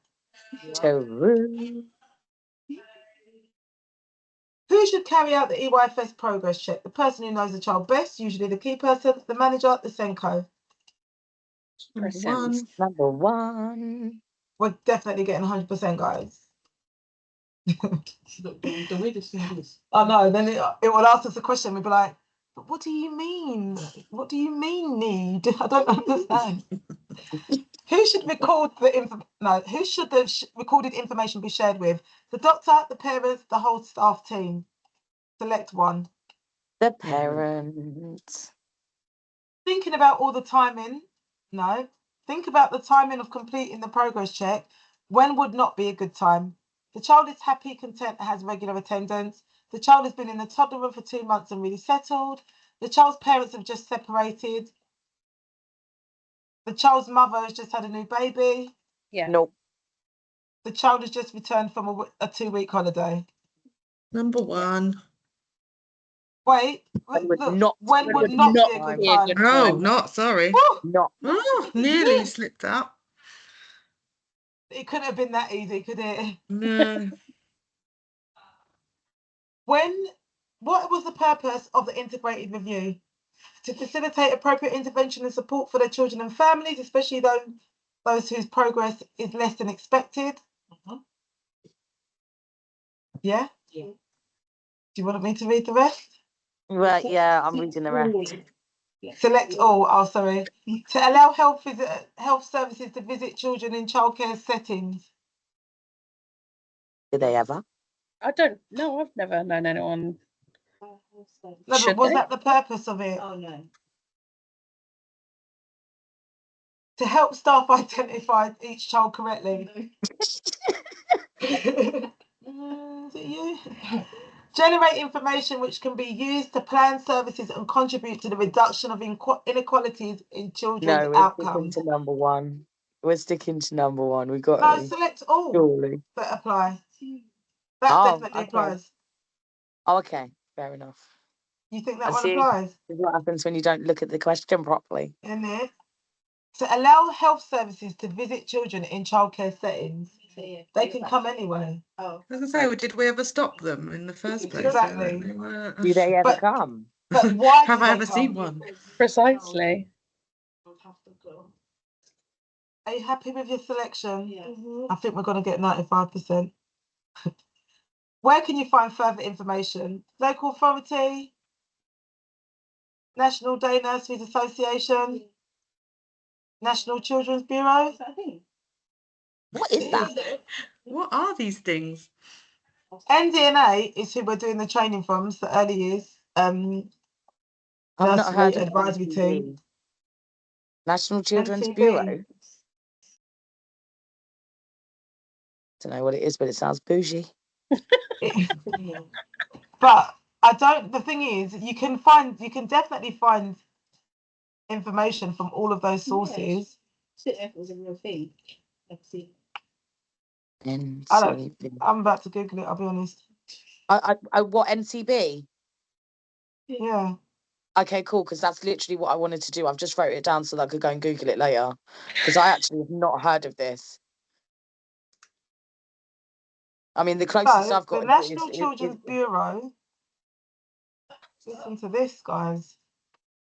Who should carry out the EYFS progress check? The person who knows the child best, usually the key person, the manager, the Senko. Number one. We're definitely getting 100%, guys. The way this thing is. I know, then it will ask us a question. We'll be like, but what do you mean? What do you mean need? I don't understand. Who should record who should the recorded information be shared with? The doctor, the parents, the whole staff team. Select one. The parents. Thinking about all the timing? No. Think about the timing of completing the progress check. When would not be a good time? The child is happy, content, has regular attendance. The child has been in the toddler room for 2 months and really settled. The child's parents have just separated. The child's mother has just had a new baby. Yeah. Nope. The child has just returned from a 2-week holiday. Number one. Wait, When would look, not when would not be a good time? Oh, not sorry. Not. Oh, nearly slipped up. It couldn't have been that easy, could it? No. What was the purpose of the integrated review? To facilitate appropriate intervention and support for their children and families, especially those whose progress is less than expected. Yeah? Yeah. Do you want me to read the rest? Right, yeah, I'm reading the rest. Select all. Oh, sorry. To allow health services to visit children in childcare settings. Did they ever? I don't know. I've never known anyone. No, but was that the purpose of it? Oh no. To help staff identify each child correctly. Is it you? Generate information which can be used to plan services and contribute to the reduction of inequalities in children's outcomes. Sticking to number one. We're sticking to number one. We got No, select all surely. that apply. That definitely applies. Oh, okay, fair enough. You think that I one see. applies? What happens when you don't look at the question properly? In it. To allow health services to visit children in childcare settings, they can come anyway. Oh, I was gonna say, well, did we ever stop them in the first place? Exactly. Do they ever come? But why Have do I they ever come? seen one? Precisely. Are you happy with your selection? yeah. I think we're going to get 95%. Where can you find further information? Local authority? National Day Nurseries Association? National Children's Bureau? I think. What is that? What are these things? NDNA is who we're doing the training from, it's the early years I've not nursery heard of advisory NCB. team. National Children's NCB. Bureau. Don't know what it is, but it sounds bougie. But I don't. The thing is, you can definitely find information from all of those sources. Shit, if it was a real thing. Let's see. NCB. I'm about to Google it. I'll be honest. What NCB? Yeah. Okay, cool. Because that's literally what I wanted to do. I've just wrote it down so that I could go and Google it later. Because I actually have not heard of this. I mean, the closest So I've got the National is Children's Bureau. Listen to this, guys.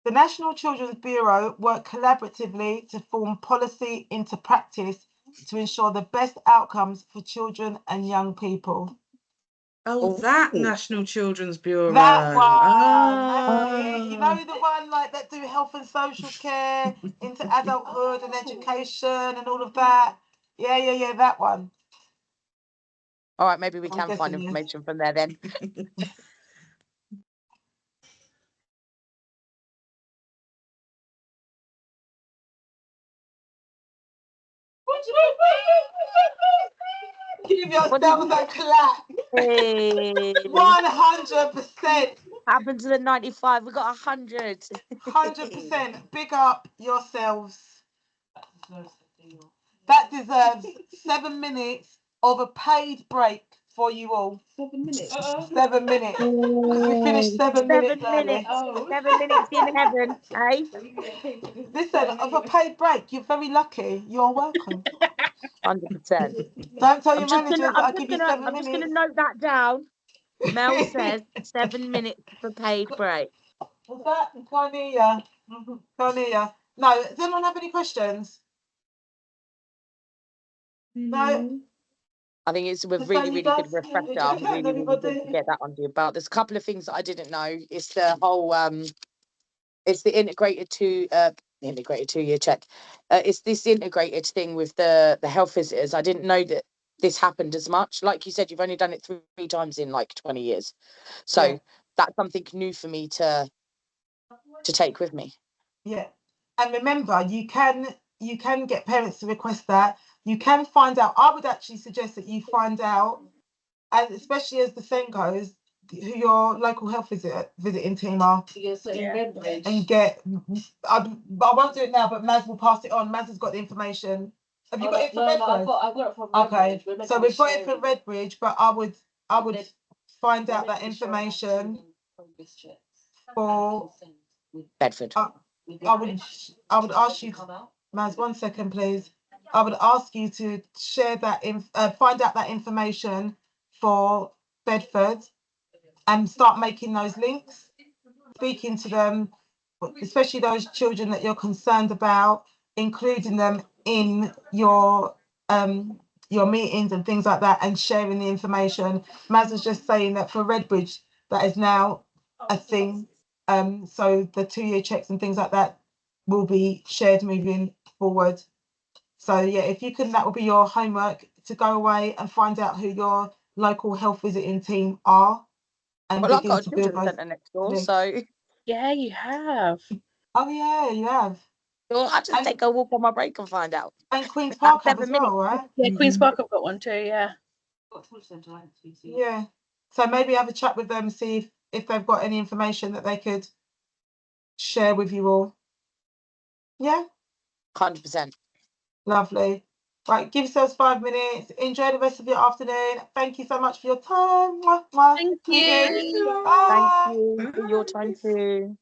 The National Children's Bureau work collaboratively to form policy into practice to ensure the best outcomes for children and young people. Oh, that National Children's Bureau. That one. Oh. That's it. You know, the one like that do health and social care into adulthood and education and all of that. Yeah, that one. All right, maybe we I'm can find guessing, yes. information from there then. Give yourselves a clap. Hey. 100%. Happened to the 95. We got 100. 100%. Big up yourselves. That deserves 7 minutes of a paid break for you all. 7 minutes. 7 minutes. Because we finished 7 minutes early. Oh. 7 minutes in heaven, eh? Listen, of a paid break, you're very lucky. You're welcome. 100%. Don't tell your managers that I'll give you 7 I'm just gonna minutes. note that down. Mel says 7 minutes for paid break. Was that Cornelia? Cornelia. No, does anyone have any questions? No? I think it's a Just really, only really good does. refresher. Yeah, Really, really good to everybody. get that under your belt. There's a couple of things that I didn't know. It's the whole it's the integrated 2-year check. It's this integrated thing with the health visitors. I didn't know that this happened as much. Like you said, you've only done it 3 times in like 20 years. So Yeah. that's something new for me to take with me. Yeah. And remember, you can get parents to request that. You can find out. I would actually suggest that you find out, and especially as the saying goes, who your local health visiting team are. And get. I won't do it now, but Maz will pass it on. Maz has got the information. Have you got it from Redbridge? I've got it from Okay, Redbridge. so we've got it from Redbridge, but I would find out that information for Bedford. I would ask you, Maz, 1 second, please. I would ask you to share that find out that information for Bedford and start making those links, speaking to them, especially those children that you're concerned about, including them in your meetings and things like that, and sharing the information. Maz was just saying that for Redbridge, that is now a thing. So the 2-year checks and things like that will be shared moving forward. So yeah, if you can, that will be your homework, to go away and find out who your local health visiting team are. And Well, I've begin got to a build children's those centre next door, links. so Yeah, you have. Oh yeah, you have. well, I'll just take a walk on my break and find out. And Queen's Park have as 7 minutes. well, right? Yeah, Queen's Park have got one too, yeah. Yeah. So maybe have a chat with them, see if they've got any information that they could share with you all. Yeah. 100%. Lovely. Right, give yourselves 5 minutes. Enjoy the rest of your afternoon. Thank you so much for your time. Mwah, mwah. Thank Sweeties. you. Bye. Thank you for your time too.